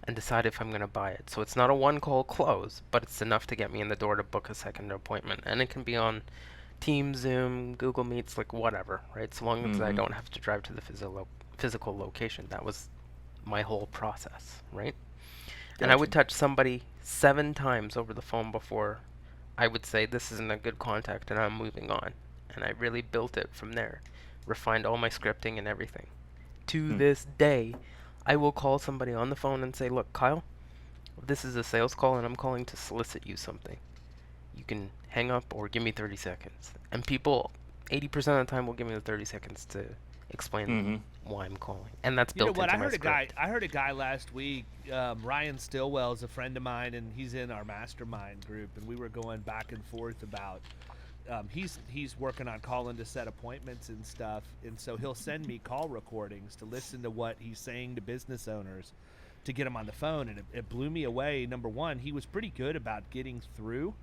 S3: and decide if I'm going to buy it. So it's not a one-call close, but it's enough to get me in the door to book a second appointment. And it can be on Teams, Zoom, Google Meets, like whatever, right? So long as I don't have to drive to the physical location. That was my whole process, right? And I would touch somebody 7 times over the phone before I would say this isn't a good contact and I'm moving on. And I really built it from there. Refined all my scripting and everything. To this day, I will call somebody on the phone and say, look, Kyle, this is a sales call and I'm calling to solicit you something. You can hang up or give me 30 seconds. And people 80% of the time will give me the 30 seconds to explain why I'm calling, and that's
S4: You know
S3: built
S4: what?
S3: into my script.
S4: I heard a guy last week. Ryan Stillwell is a friend of mine, and he's in our mastermind group. And we were going back and forth about. He's working on calling to set appointments and stuff, and so he'll send me call recordings to listen to what he's saying to business owners, to get them on the phone, and it blew me away. Number one, he was pretty good about getting through.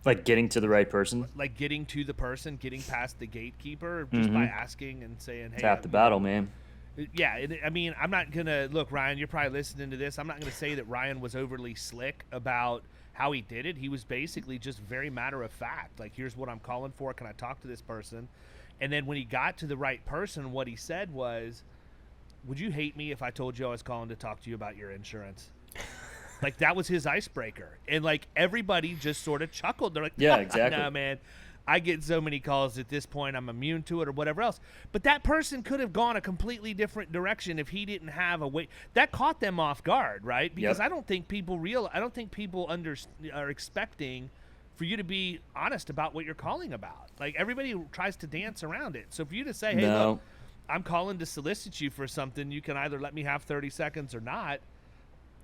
S5: Like getting to the right person.
S4: Like getting to the person, getting past the gatekeeper, just by asking and saying, "Hey,
S5: Tap the battle, man."
S4: Yeah, I mean, I'm not gonna look, Ryan. You're probably listening to this. I'm not gonna say that Ryan was overly slick about how he did it. He was basically just very matter of fact. Like, here's what I'm calling for. Can I talk to this person? And then when he got to the right person, what he said was, "Would you hate me if I told you I was calling to talk to you about your insurance?" Like, that was his icebreaker. And, like, everybody just sort of chuckled. They're like,
S5: Yeah, exactly.
S4: No, man, I get so many calls at this point, I'm immune to it or whatever else. But that person could have gone a completely different direction if he didn't have a way. That caught them off guard, right? Because I don't think people are expecting for you to be honest about what you're calling about. Like, everybody tries to dance around it. So for you to say, hey, look, I'm calling to solicit you for something, you can either let me have 30 seconds or not.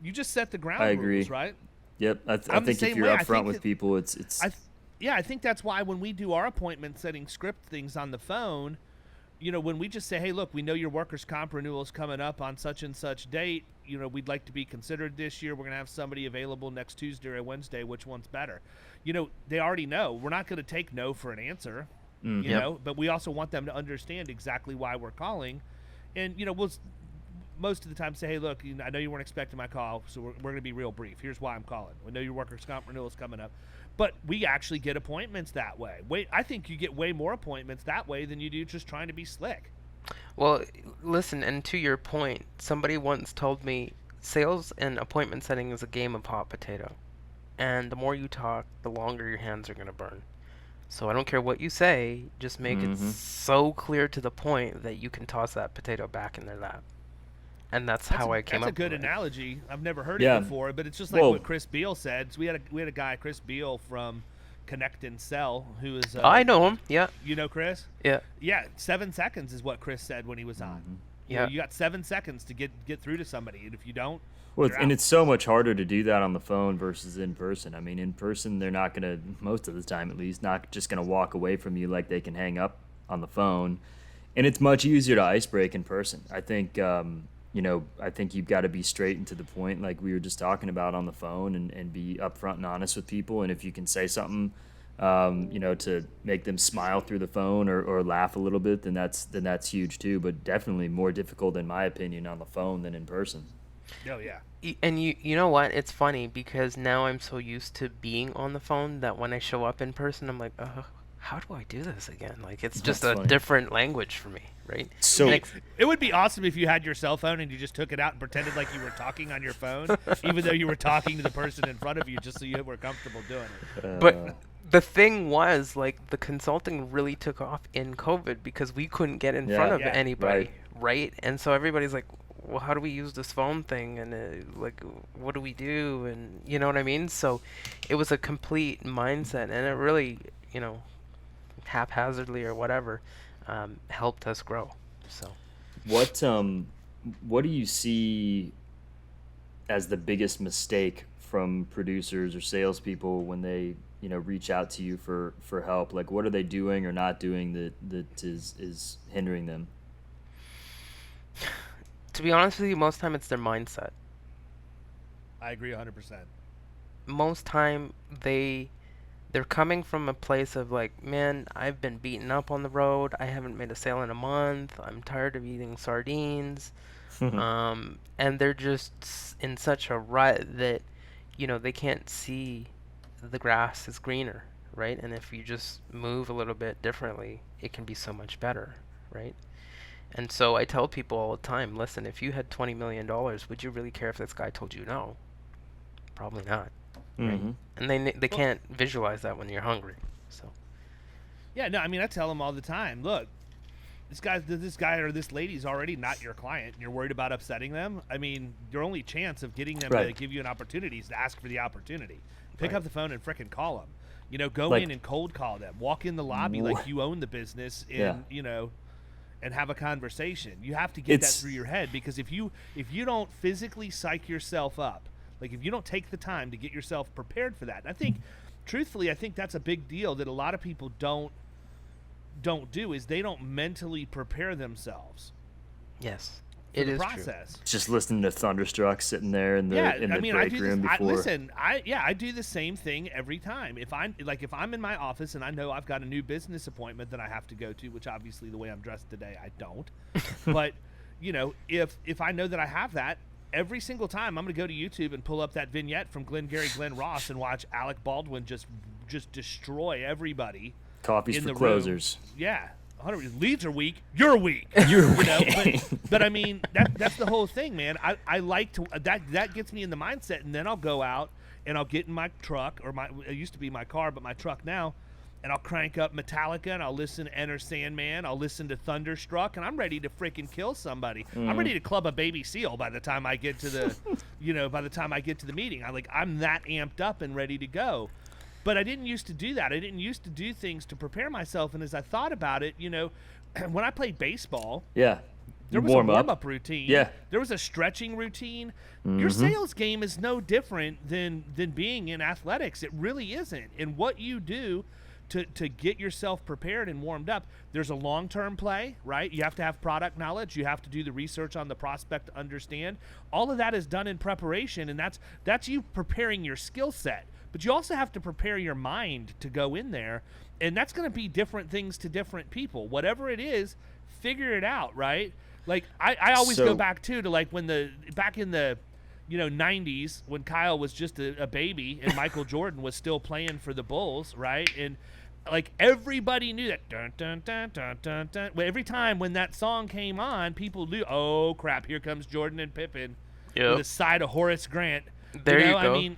S4: You just set the ground rules, right?
S5: Yep. I think if you're upfront with people, it's.
S4: I think that's why when we do our appointment setting script things on the phone, you know, when we just say, hey, look, we know your workers' comp renewal is coming up on such and such date. You know, we'd like to be considered this year. We're going to have somebody available next Tuesday or Wednesday. Which one's better? You know, they already know. We're not going to take no for an answer, you know, but we also want them to understand exactly why we're calling. And, you know, we'll most of the time say, hey, look, I know you weren't expecting my call, so we're going to be real brief. Here's why I'm calling. We know your workers' comp renewal is coming up. But we actually get appointments that way. I think you get way more appointments that way than you do just trying to be slick.
S3: Well, listen, and to your point, somebody once told me sales and appointment setting is a game of hot potato. And the more you talk, the longer your hands are going to burn. So I don't care what you say, just make it so clear to the point that you can toss that potato back in their lap. And that's how I came up with it.
S4: That's a good analogy. I've never heard it before, but it's just like what Chris Beal said. So we had a guy, Chris Beal from Connect and Sell, who is.
S3: I know him. Yeah.
S4: You know Chris?
S3: Yeah.
S4: Yeah. 7 seconds is what Chris said when he was on.
S3: Yeah.
S4: You got 7 seconds to get through to somebody, and if you don't,
S5: it's so much harder to do that on the phone versus in person. I mean, in person, they're not gonna, most of the time at least, not just gonna walk away from you like they can hang up on the phone, and it's much easier to ice break in person. I think. I think you've got to be straight and to the point, like we were just talking about on the phone, and be upfront and honest with people. And if you can say something, to make them smile through the phone or laugh a little bit, then that's huge too. But definitely more difficult, in my opinion, on the phone than in person.
S4: Oh yeah.
S3: And you know what? It's funny because now I'm so used to being on the phone that when I show up in person, I'm like, how do I do this again? Like, it's just a different language for me, right?
S5: So
S4: it would be awesome if you had your cell phone and you just took it out and pretended like you were talking on your phone, even though you were talking to the person in front of you, just so you were comfortable doing it.
S3: But the thing was, like, the consulting really took off in COVID because we couldn't get in front of anybody, right? And so everybody's like, well, how do we use this phone thing? And, what do we do? And you know what I mean? So it was a complete mindset, and it really, haphazardly or whatever, helped us grow. So
S5: what do you see as the biggest mistake from producers or salespeople when they reach out to you for help? Like, what are they doing or not doing that is hindering them?
S3: To be honest with you, most time it's their mindset.
S4: I agree 100%.
S3: Most time they're coming from a place of like, man, I've been beaten up on the road. I haven't made a sale in a month. I'm tired of eating sardines. And they're just in such a rut that, they can't see the grass is greener, right? And if you just move a little bit differently, it can be so much better, right? And so I tell people all the time, listen, if you had $20 million, would you really care if this guy told you no? Probably not. Right? And they can't visualize that when you're hungry. So.
S4: Yeah, no, I mean, I tell them all the time, look, this guy or this lady's already not your client, and you're worried about upsetting them. I mean, your only chance of getting them to give you an opportunity is to ask for the opportunity. Pick up the phone and frickin' call them. Go
S5: Like-
S4: in and cold call them. Walk in the lobby like you own the business, and and have a conversation. You have to get that through your head, because if you don't physically psych yourself up, like if you don't take the time to get yourself prepared for that, and I think, truthfully, that's a big deal that a lot of people don't do, is they don't mentally prepare themselves.
S3: Yes.
S4: For
S3: It
S4: the
S3: is
S4: process.
S5: Just listening to Thunderstruck sitting there in the break room before.
S4: I do the same thing every time. If I'm in my office and I know I've got a new business appointment that I have to go to, which obviously the way I'm dressed today, I don't. But if I know that I have that, every single time I'm going to go to YouTube and pull up that vignette from Glenn Ross and watch Alec Baldwin just destroy everybody.
S5: Coffees
S4: in
S5: for
S4: the
S5: closers.
S4: Room. Yeah. Leads are weak. You're weak. But I mean, that's the whole thing, man. I like to that gets me in the mindset, and then I'll go out and I'll get in my truck, or it used to be my car, but my truck now, and I'll crank up Metallica and I'll listen to Enter Sandman. I'll listen to Thunderstruck, and I'm ready to freaking kill somebody. I'm ready to club a baby seal by the time I get to the meeting. I'm that amped up and ready to go. But I didn't used to do that. I didn't used to do things to prepare myself. And as I thought about it, when I played baseball, there was a warm-up routine.
S5: Yeah.
S4: There was a stretching routine. Your sales game is no different than being in athletics. It really isn't. And what you do to get yourself prepared and warmed up, there's a long-term play, right? You have to have product knowledge. You have to do the research on the prospect to understand. All of that is done in preparation, and that's you preparing your skill set. But you also have to prepare your mind to go in there, and that's going to be different things to different people. Whatever it is, figure it out, right? Like I always go back to like back in the 90s when Kyle was just a baby and Michael Jordan was still playing for the Bulls, right? And like everybody knew that dun dun dun dun dun dun. Every time when that song came on, people knew, oh crap, here comes Jordan and Pippen with a side of Horace Grant.
S3: There you go.
S4: I mean,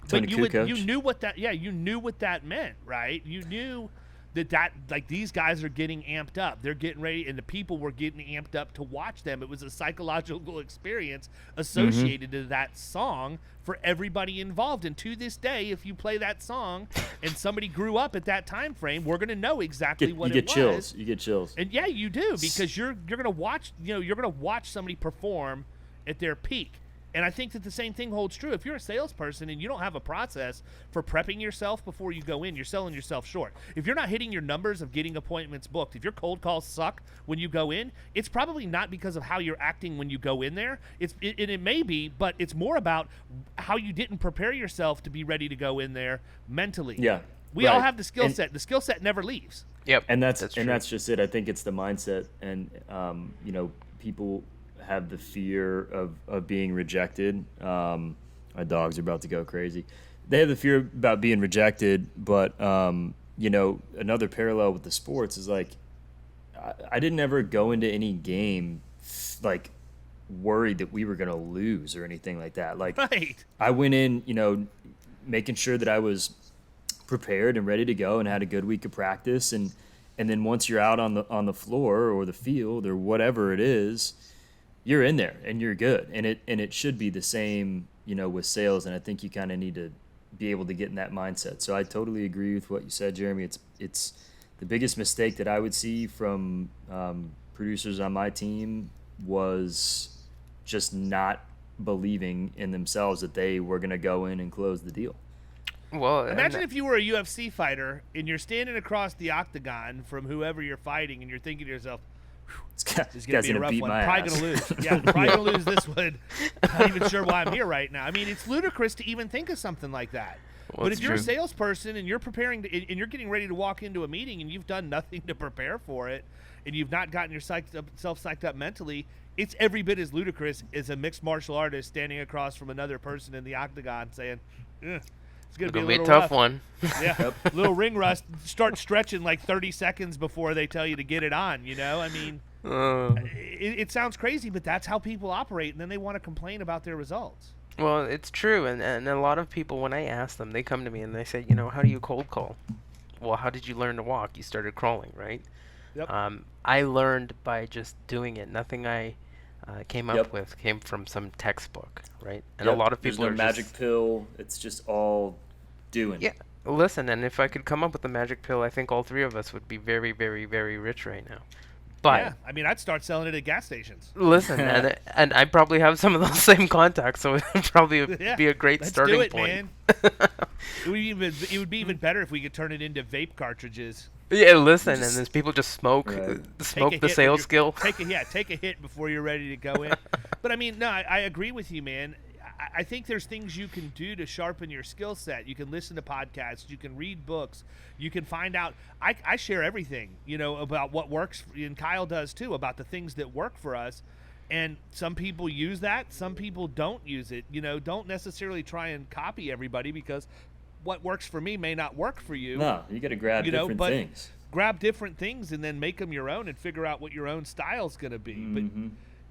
S5: Tony
S4: but you knew what that meant, right? You knew that like these guys are getting amped up. They're getting ready, and the people were getting amped up to watch them. It was a psychological experience associated to that song for everybody involved. And to this day, if you play that song and somebody grew up at that time frame, we're going to know exactly what it was.
S5: You get chills.
S4: And yeah, you do, because you're going to watch, you're going to watch somebody perform at their peak. And I think that the same thing holds true. If you're a salesperson and you don't have a process for prepping yourself before you go in, you're selling yourself short. If you're not hitting your numbers of getting appointments booked, if your cold calls suck when you go in, it's probably not because of how you're acting when you go in there. It may be, but it's more about how you didn't prepare yourself to be ready to go in there mentally.
S5: Yeah.
S4: We all have the skill set. The skill set never leaves.
S3: Yep.
S5: And that's
S3: true.
S5: just it. I think it's the mindset, and people have the fear of being rejected. My dogs are about to go crazy. They have the fear about being rejected, but another parallel with the sports is like I didn't ever go into any game like worried that we were going to lose or anything like that. Like
S4: right.
S5: I went in, making sure that I was prepared and ready to go and had a good week of practice, and then once you're out on the floor or the field or whatever it is, you're in there and you're good. And it should be the same, with sales. And I think you kind of need to be able to get in that mindset. So I totally agree with what you said, Jeremy. It's the biggest mistake that I would see from producers on my team was just not believing in themselves that they were going to go in and close the deal.
S3: Well,
S4: imagine if you were a UFC fighter and you're standing across the octagon from whoever you're fighting, and you're thinking to yourself, this is going to be a rough one. Probably going to lose. Yeah, probably going to lose this one. Not even sure why I'm here right now. I mean, it's ludicrous to even think of something like that.
S3: Well,
S4: but if you're a salesperson and you're preparing and you're getting ready to walk into a meeting and you've done nothing to prepare for it, and you've not gotten yourself psyched up mentally, it's every bit as ludicrous as a mixed martial artist standing across from another person in the octagon saying, it's going to be
S3: a tough
S4: rough.
S3: one.
S4: Yeah, little ring rust. Start stretching like 30 seconds before they tell you to get it on, I mean, it sounds crazy, but that's how people operate, and then they want to complain about their results.
S3: Well, it's true, and a lot of people, when I ask them, they come to me and they say, how do you cold call? Well, how did you learn to walk? You started crawling, right?
S4: Yep.
S3: I learned by just doing it. Nothing I came up with came from some textbook, right? And a lot of people
S5: There's no magic pill. It's just all doing.
S3: Yeah, Listen, and if I could come up with a magic pill, I think all three of us would be very, very, very rich right now. But
S4: Yeah, I mean, I'd start selling it at gas stations.
S3: listen, and I probably have some of those same contacts, so it would probably
S4: Yeah,
S3: be a great
S4: let's
S3: starting
S4: do it,
S3: point.
S4: man. It would be even better if we could turn it into vape cartridges.
S3: Yeah, listen, and there's people just smoke
S5: Right.
S3: smoke
S4: Take a
S3: the
S4: hit
S3: sales
S4: when
S3: skill.
S4: Take a hit before you're ready to go in. But I mean, no, I agree with you, man. I think there's things you can do to sharpen your skill set. You can listen to podcasts. You can read books. You can find out. I share everything, about what works, and Kyle does too, about the things that work for us. And some people use that. Some people don't use it. Don't necessarily try and copy everybody, because what works for me may not work for you.
S5: No, you got to grab different
S4: but
S5: things.
S4: grab different things and then make them your own and figure out what your own style's going to be. But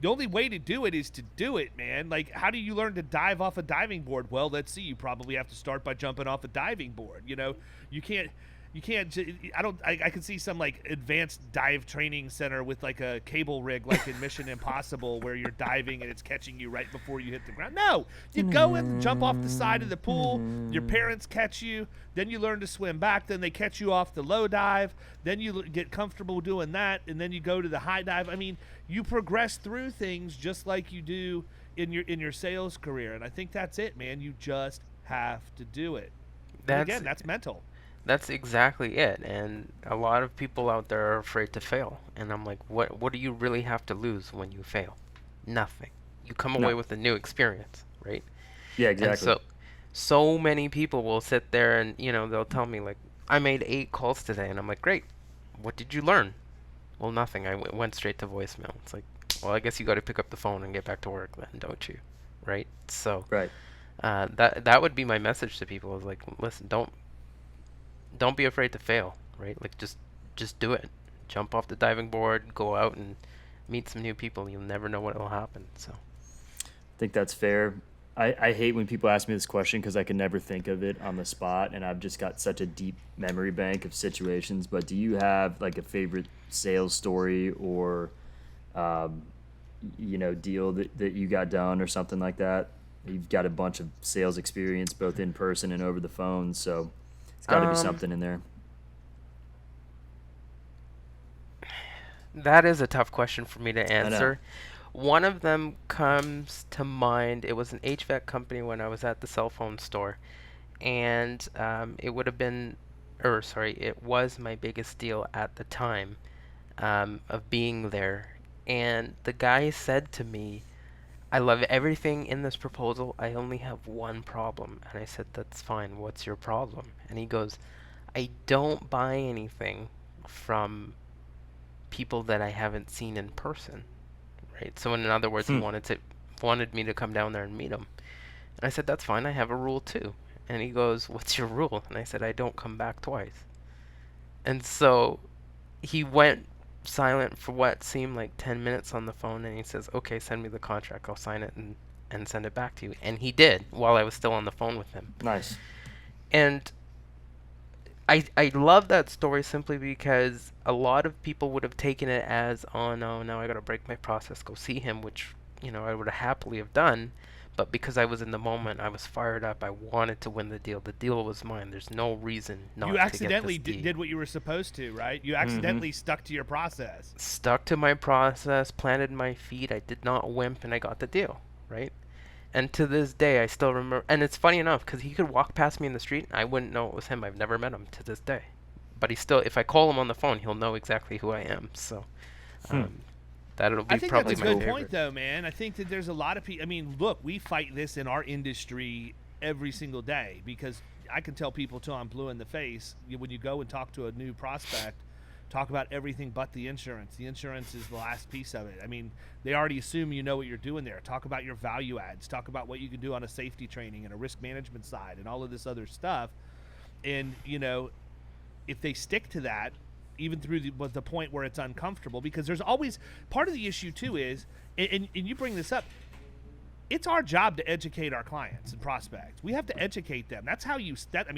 S4: the only way to do it is to do it, man. Like, how do you learn to dive off a diving board? Well, let's see. You probably have to start by jumping off a diving board. You can't. I can see some like advanced dive training center with like a cable rig, like in Mission Impossible, where you're diving and it's catching you right before you hit the ground. No, you go and jump off the side of the pool. Your parents catch you, then you learn to swim back. Then they catch you off the low dive. Then you get comfortable doing that, and then you go to the high dive. I mean, you progress through things just like you do in your sales career, and I think that's it, man. You just have to do it. And again, that's mental.
S3: That's exactly it, and a lot of people out there are afraid to fail. And I'm like, what do you really have to lose when you fail? Nothing. You come away with a new experience, right?
S5: Yeah, exactly.
S3: And so many people will sit there and they'll tell me like, I made 8 calls today, and I'm like, great. What did you learn? Well, nothing. I went straight to voicemail. It's like, well, I guess you got to pick up the phone and get back to work then, don't you? Right? So
S5: Right.
S3: that would be my message to people is like, listen, don't be afraid to fail, right? Like just do it. Jump off the diving board, go out and meet some new people. You'll never know what will happen. So
S5: I think that's fair. I hate when people ask me this question because I can never think of it on the spot, and I've just got such a deep memory bank of situations. But do you have like a favorite sales story or deal that you got done or something like that? You've got a bunch of sales experience both in person and over the phone, so it's got to be something in there.
S3: That is a tough question for me to answer. One of them comes to mind. It was an HVAC company when I was at the cell phone store, and it was my biggest deal at the time of being there. And the guy said to me, I love everything in this proposal. I only have one problem. And I said, that's fine. What's your problem? And he goes, I don't buy anything from people that I haven't seen in person. Right? So in other words, he wanted me to come down there and meet him. And I said, that's fine. I have a rule too. And he goes, what's your rule? And I said, I don't come back twice. And so he went silent for what seemed like 10 minutes on the phone, and he says, okay, send me the contract. I'll sign it and send it back to you. And he did while I was still on the phone with him.
S5: Nice.
S3: And I love that story simply because a lot of people would have taken it as, oh no, now I gotta break my process, go see him, which I would happily have done. But because I was in the moment, I was fired up. I wanted to win the deal. The deal was mine. There's no reason not to get this deal.
S4: You accidentally did what you were supposed to, right? You accidentally stuck to your process.
S3: Stuck to my process, planted my feet. I did not wimp, and I got the deal, right? And to this day, I still remember. And it's funny enough, because he could walk past me in the street, and I wouldn't know it was him. I've never met him to this day. But if I call him on the phone, he'll know exactly who I am. So that'll be probably my favorite.
S4: I think that's a good point, though, man. I think that there's a lot of people. I mean, look, we fight this in our industry every single day because I can tell people till I'm blue in the face when you go and talk to a new prospect, talk about everything but the insurance. The insurance is the last piece of it. I mean, they already assume you know what you're doing there. Talk about your value adds. Talk about what you can do on a safety training and a risk management side and all of this other stuff. And, if they stick to that, even through the point where it's uncomfortable, because there's always part of the issue too is, and you bring this up, it's our job to educate our clients and prospects. We have to educate them. That's how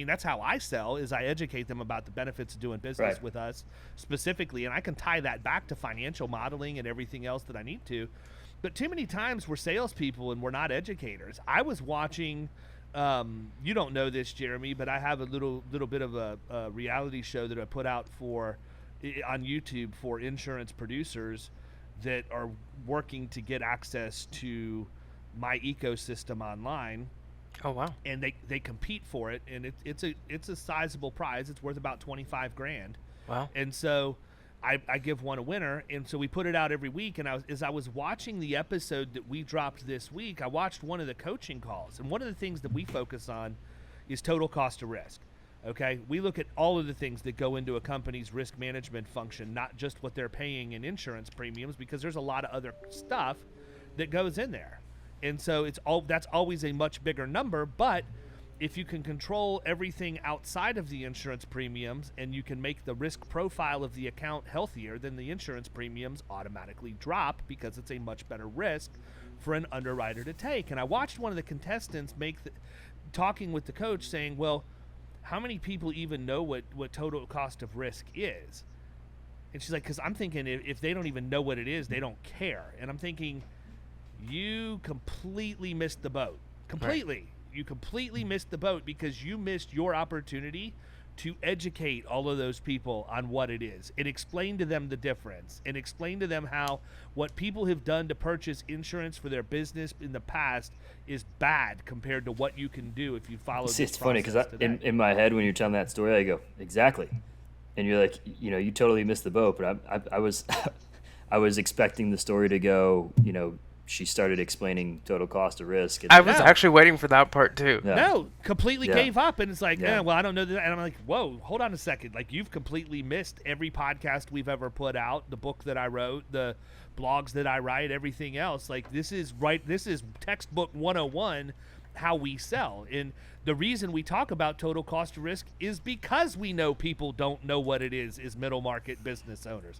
S4: that's how I sell, is I educate them about the benefits of doing business with us specifically. And I can tie that back to financial modeling and everything else that I need to. But too many times we're salespeople and we're not educators. I was watching you don't know this, Jeremy, but I have a little bit of a reality show that I put out on YouTube for insurance producers that are working to get access to my ecosystem online.
S3: Oh wow!
S4: And they compete for it, and it's a sizable prize. It's worth about $25,000.
S3: Wow!
S4: And so I give one a winner, and so we put it out every week. And as I was watching the episode that we dropped this week, I watched one of the coaching calls, and one of the things that we focus on is total cost of risk. Okay, we look at all of the things that go into a company's risk management function, not just what they're paying in insurance premiums, because there's a lot of other stuff that goes in there. And so that's always a much bigger number, but if you can control everything outside of the insurance premiums and you can make the risk profile of the account healthier, then the insurance premiums automatically drop because it's a much better risk for an underwriter to take. And I watched one of the contestants talking with the coach saying, well, how many people even know what total cost of risk is? And she's like, because I'm thinking if they don't even know what it is, they don't care. And I'm thinking, you completely missed the boat. Completely. Right. You completely missed the boat because you missed your opportunity to educate all of those people on what it is and explain to them the difference and explain to them how what people have done to purchase insurance for their business in the past is bad compared to what you can do if you follow this
S5: It's funny because in my head when you're telling that story, I go, exactly. And you're like, you totally missed the boat. But I was I was expecting the story to go, she started explaining total cost of risk. And
S3: I was actually waiting for that part too.
S5: Yeah.
S4: No, completely gave up. And it's like, well, I don't know that. And I'm like, whoa, hold on a second. Like, you've completely missed every podcast we've ever put out, the book that I wrote, the blogs that I write, everything else. Like, this is textbook 101, how we sell. And the reason we talk about total cost of risk is because we know people don't know what it is middle market business owners.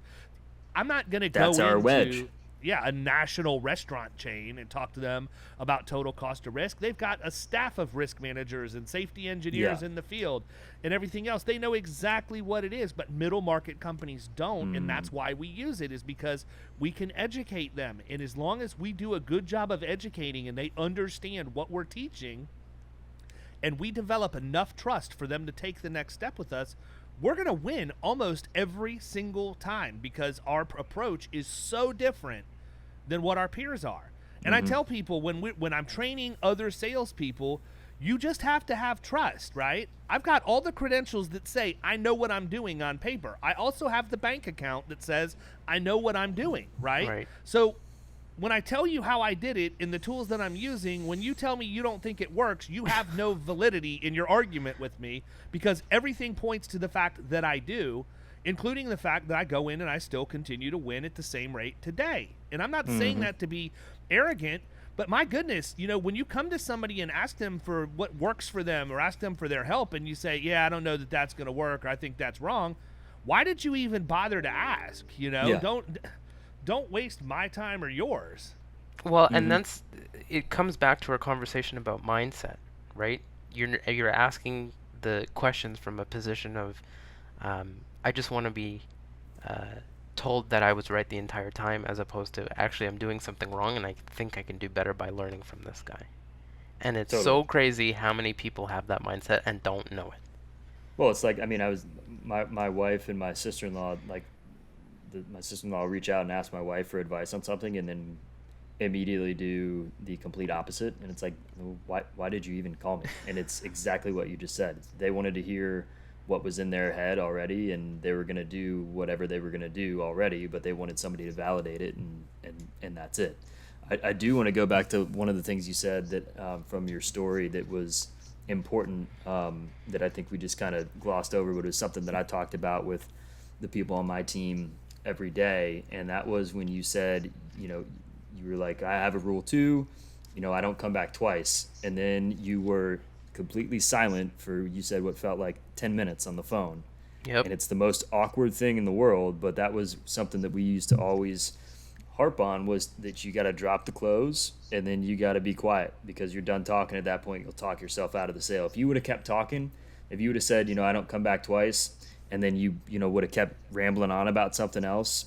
S4: I'm not going to go into...
S5: That's our wedge.
S4: a national restaurant chain and talk to them about total cost of risk. They've got a staff of risk managers and safety engineers in the field and everything else. They know exactly what it is, but middle market companies don't, and that's why we use it, is because we can educate them. And as long as we do a good job of educating and they understand what we're teaching and we develop enough trust for them to take the next step with us, we're going to win almost every single time because our approach is so different than what our peers are. And I tell people when I'm training other salespeople, you just have to have trust, right? I've got all the credentials that say I know what I'm doing on paper. I also have the bank account that says I know what I'm doing, right? So when I tell you how I did it in the tools that I'm using, when you tell me you don't think it works, you have no validity in your argument with me because everything points to the fact that I do, including the fact that I go in and I still continue to win at the same rate today. And I'm not saying that to be arrogant, but my goodness, when you come to somebody and ask them for what works for them or ask them for their help and you say, I don't know that that's going to work or I think that's wrong, why did you even bother to ask? Don't waste my time or yours.
S3: Well, and it comes back to our conversation about mindset, right? You're asking the questions from a position of, I just want to be told that I was right the entire time, as opposed to actually I'm doing something wrong and I think I can do better by learning from this guy. And it's so crazy how many people have that mindset and don't know it.
S5: Well, it's like, my wife and my sister-in-law, my sister-in-law will reach out and ask my wife for advice on something and then immediately do the complete opposite. And it's like, why did you even call me? And it's exactly what you just said. They wanted to hear what was in their head already, and they were going to do whatever they were going to do already, but they wanted somebody to validate it, and that's it. I do want to go back to one of the things you said that from your story that was important, that I think we just kind of glossed over, but it was something that I talked about with the people on my team every day, and that was when you said, you were like, I have a rule too, I don't come back twice, and then you were completely silent for, you said what felt like 10 minutes on the phone.
S3: Yep.
S5: And it's the most awkward thing in the world, but that was something that we used to always harp on, was that you got to drop the close and then you got to be quiet, because you're done talking at that point. You'll talk yourself out of the sale. If you would have kept talking, if you would have said, I don't come back twice, and then you would have kept rambling on about something else,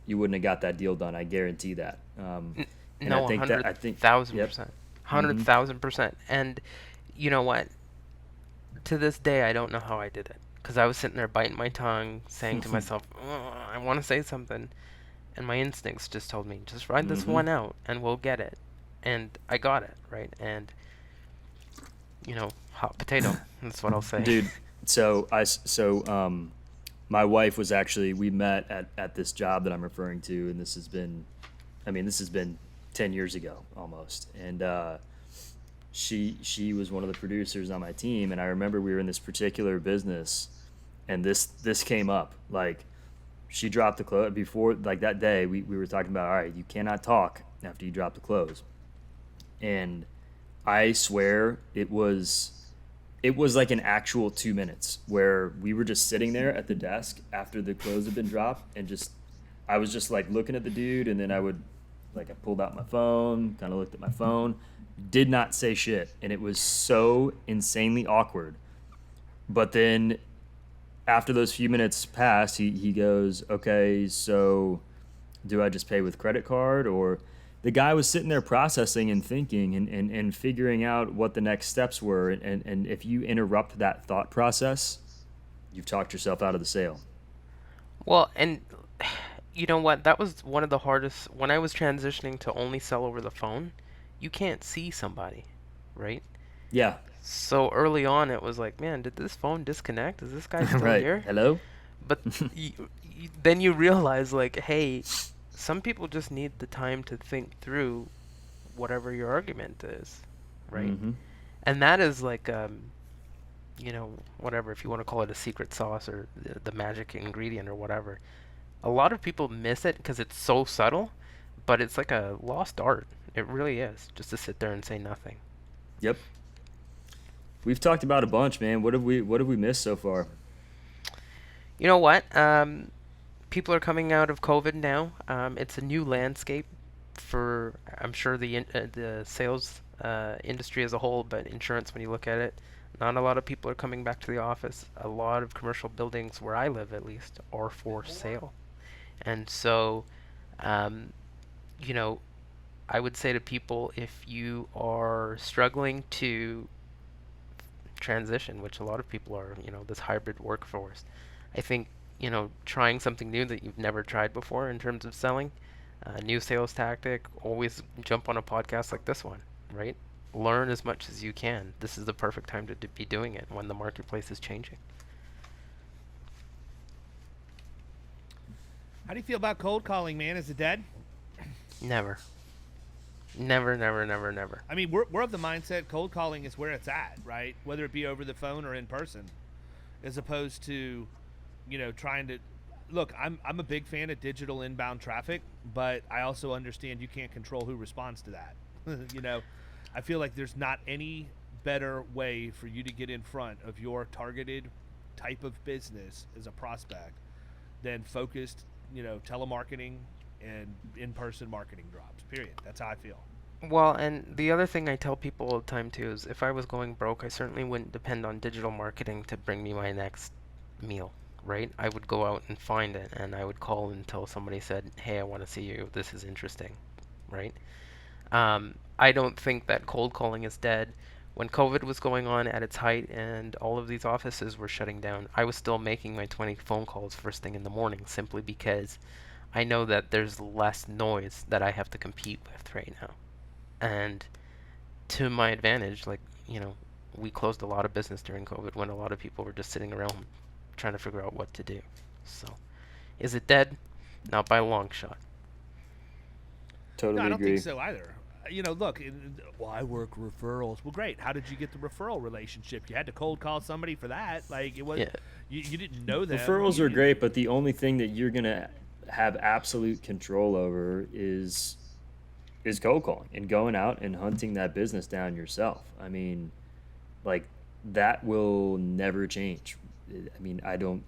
S5: you wouldn't have got that deal done. I guarantee that.
S3: And no, 100,000%. 100,000%. And you know what? To this day, I don't know how I did it. Because I was sitting there biting my tongue, saying to myself, I want to say something. And my instincts just told me, just ride this one out and we'll get it. And I got it, right? And, hot potato. That's what I'll say.
S5: Dude, so my wife was actually, we met at this job that I'm referring to, and this has been 10 years ago almost. And she was one of the producers on my team, and I remember we were in this particular business, and this came up. Like, she dropped the close before, like that day, we were talking about, all right, you cannot talk after you drop the close. And I swear it was like an actual 2 minutes where we were just sitting there at the desk after the close had been dropped, and I was just like looking at the dude, and then I pulled out my phone, kind of looked at my phone, did not say shit, and it was so insanely awkward. But then after those few minutes passed, he goes, okay, so do I just pay with credit card? Or the guy was sitting there processing and thinking and figuring out what the next steps were. And if you interrupt that thought process, you've talked yourself out of the sale.
S3: Well, and you know what? That was one of the hardest. When I was transitioning to only sell over the phone, you can't see somebody, right?
S5: Yeah.
S3: So early on, it was like, man, did this phone disconnect? Is this guy still
S5: right.
S3: here?
S5: Hello?
S3: But then you realize, like, hey, some people just need the time to think through whatever your argument is, right?
S5: Mm-hmm.
S3: And that is like, whatever, if you want to call it a secret sauce or the magic ingredient or whatever. A lot of people miss it because it's so subtle, but it's like a lost art. It really is, just to sit there and say nothing.
S5: Yep. We've talked about a bunch, man. What have we missed so far?
S3: You know what? People are coming out of COVID now. It's a new landscape for, I'm sure, the sales industry as a whole, but insurance, when you look at it, not a lot of people are coming back to the office. A lot of commercial buildings, where I live at least, are for sale. And so, I would say to people, if you are struggling to transition, which a lot of people are, this hybrid workforce, I think, trying something new that you've never tried before in terms of selling, new sales tactic, always jump on a podcast like this one, right? Learn as much as you can. This is the perfect time to be doing it when the marketplace is changing.
S4: How do you feel about cold calling, man? Is it dead?
S3: Never. Never, never, never, never.
S4: I mean, we're of the mindset cold calling is where it's at, right? Whether it be over the phone or in person, as opposed to, trying to look. I'm a big fan of digital inbound traffic, but I also understand you can't control who responds to that. I feel like there's not any better way for you to get in front of your targeted type of business as a prospect than focused, telemarketing and in-person marketing drops, period. That's how I feel.
S3: Well, and the other thing I tell people all the time too is, if I was going broke, I certainly wouldn't depend on digital marketing to bring me my next meal, right? I would go out and find it, and I would call until somebody said, hey, I want to see you, this is interesting, right? I don't think that cold calling is dead. When COVID was going on at its height and all of these offices were shutting down, I was still making my 20 phone calls first thing in the morning, simply because I know that there's less noise that I have to compete with right now. And to my advantage, we closed a lot of business during COVID when a lot of people were just sitting around trying to figure out what to do. So, is it dead? Not by a long shot.
S5: Totally
S4: No, I don't
S5: agree.
S4: think so either. Look, I work referrals. Well, great. How did you get the referral relationship? You had to cold call somebody for that. Like, it was, you didn't know that.
S5: Referrals are great, but the only thing that you're gonna have absolute control over is cold calling and going out and hunting that business down yourself. I mean, that will never change. I mean, I don't.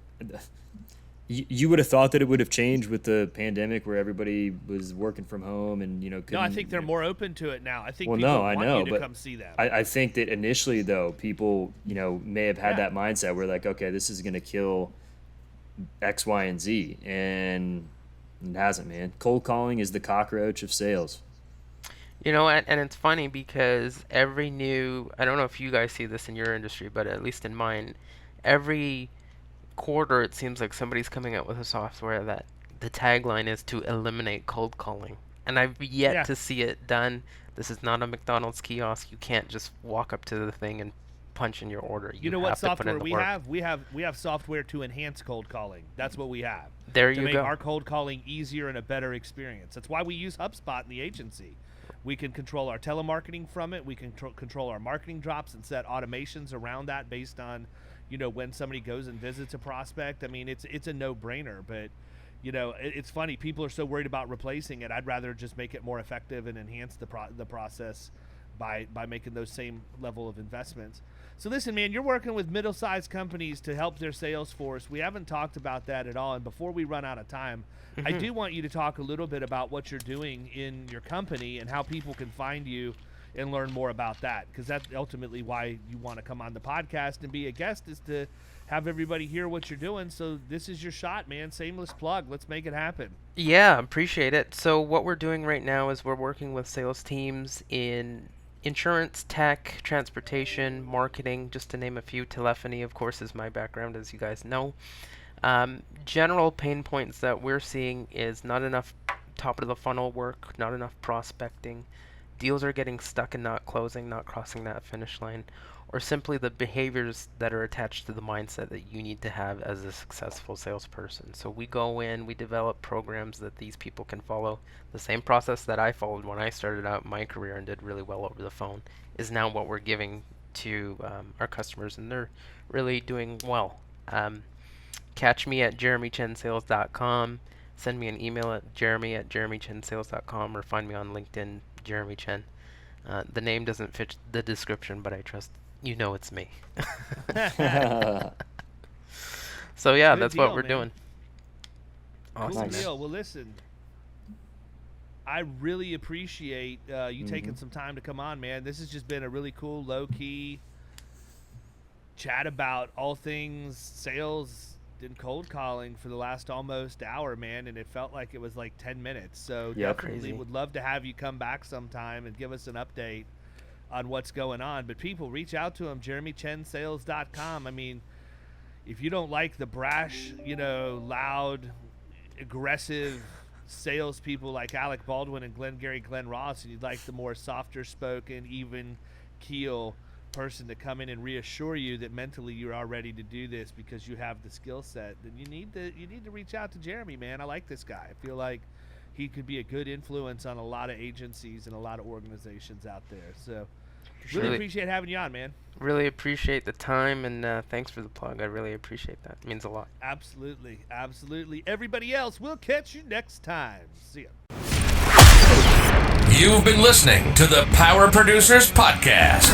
S5: You would have thought that it would have changed with the pandemic, where everybody was working from home and
S4: No, I think they're more open to it now. I think
S5: Well,
S4: people
S5: no,
S4: want
S5: I know,
S4: you to
S5: but
S4: come see them.
S5: I think that initially, though, people may have had that mindset where okay, this is gonna kill X, Y, and Z, and it hasn't, man. Cold calling is the cockroach of sales.
S3: You know, and it's funny because every new, I don't know if you guys see this in your industry, but at least in mine, every quarter it seems like somebody's coming out with a software that the tagline is to eliminate cold calling. And I've yet to see it done. This is not a McDonald's kiosk. You can't just walk up to the thing and punch in your order.
S4: You know what software we have? We have software to enhance cold calling. That's what we have.
S3: There you go.
S4: To make our cold calling easier and a better experience. That's why we use HubSpot in the agency. We can control our telemarketing from it. We can control our marketing drops and set automations around that based on, when somebody goes and visits a prospect. I mean, it's a no-brainer, but it's funny. People are so worried about replacing it. I'd rather just make it more effective and enhance the process by making those same level of investments. So listen, man, you're working with middle-sized companies to help their sales force. We haven't talked about that at all. And before we run out of time, I do want you to talk a little bit about what you're doing in your company and how people can find you and learn more about that, because that's ultimately why you want to come on the podcast and be a guest, is to have everybody hear what you're doing. So this is your shot, man. Shameless plug. Let's make it happen.
S3: Yeah, appreciate it. So what we're doing right now is we're working with sales teams in insurance, tech, transportation, marketing, just to name a few. Telephony, of course, is my background, as you guys know. General pain points that we're seeing is not enough top of the funnel work, not enough prospecting. Deals are getting stuck and not closing, not crossing that finish line, or simply the behaviors that are attached to the mindset that you need to have as a successful salesperson. So we go in, we develop programs that these people can follow. The same process that I followed when I started out my career and did really well over the phone is now what we're giving to our customers, and they're really doing well. Catch me at jeremychensales.com. Send me an email at jeremy@jeremychensales.com, or find me on LinkedIn, Jeremy Chen. The name doesn't fit the description, but I trust it's me. So yeah,
S4: Good
S3: that's
S4: deal,
S3: what we're
S4: man.
S3: doing.
S4: Cool
S3: Awesome.
S4: deal. Well, listen, I really appreciate you taking some time to come on, man. This has just been a really cool, low-key chat about all things sales and cold calling for the last almost hour, man, and it felt like it was like 10 minutes. So definitely
S3: Crazy.
S4: would love to have you come back sometime and give us an update on what's going on. But people, reach out to him, jeremychensales.com. I mean, if you don't like the brash, loud, aggressive salespeople like Alec Baldwin and Glenn Ross, and you'd like the more softer spoken, even keel person to come in and reassure you that mentally you are ready to do this because you have the skill set, then you need to reach out to Jeremy, man. I like this guy. I feel like he could be a good influence on a lot of agencies and a lot of organizations out there. So really appreciate having you on, man.
S3: Really appreciate the time, and thanks for the plug. I really appreciate that. It means a lot.
S4: Absolutely. Everybody else, we'll catch you next time. See ya.
S1: You've been listening to the Power Producers Podcast.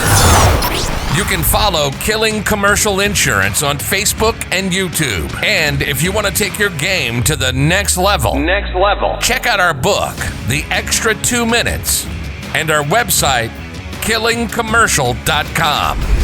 S1: You can follow Killing Commercial Insurance on Facebook and YouTube. And if you want to take your game to the next level, check out our book, The Extra 2 Minutes, and our website, killingcommercial.com.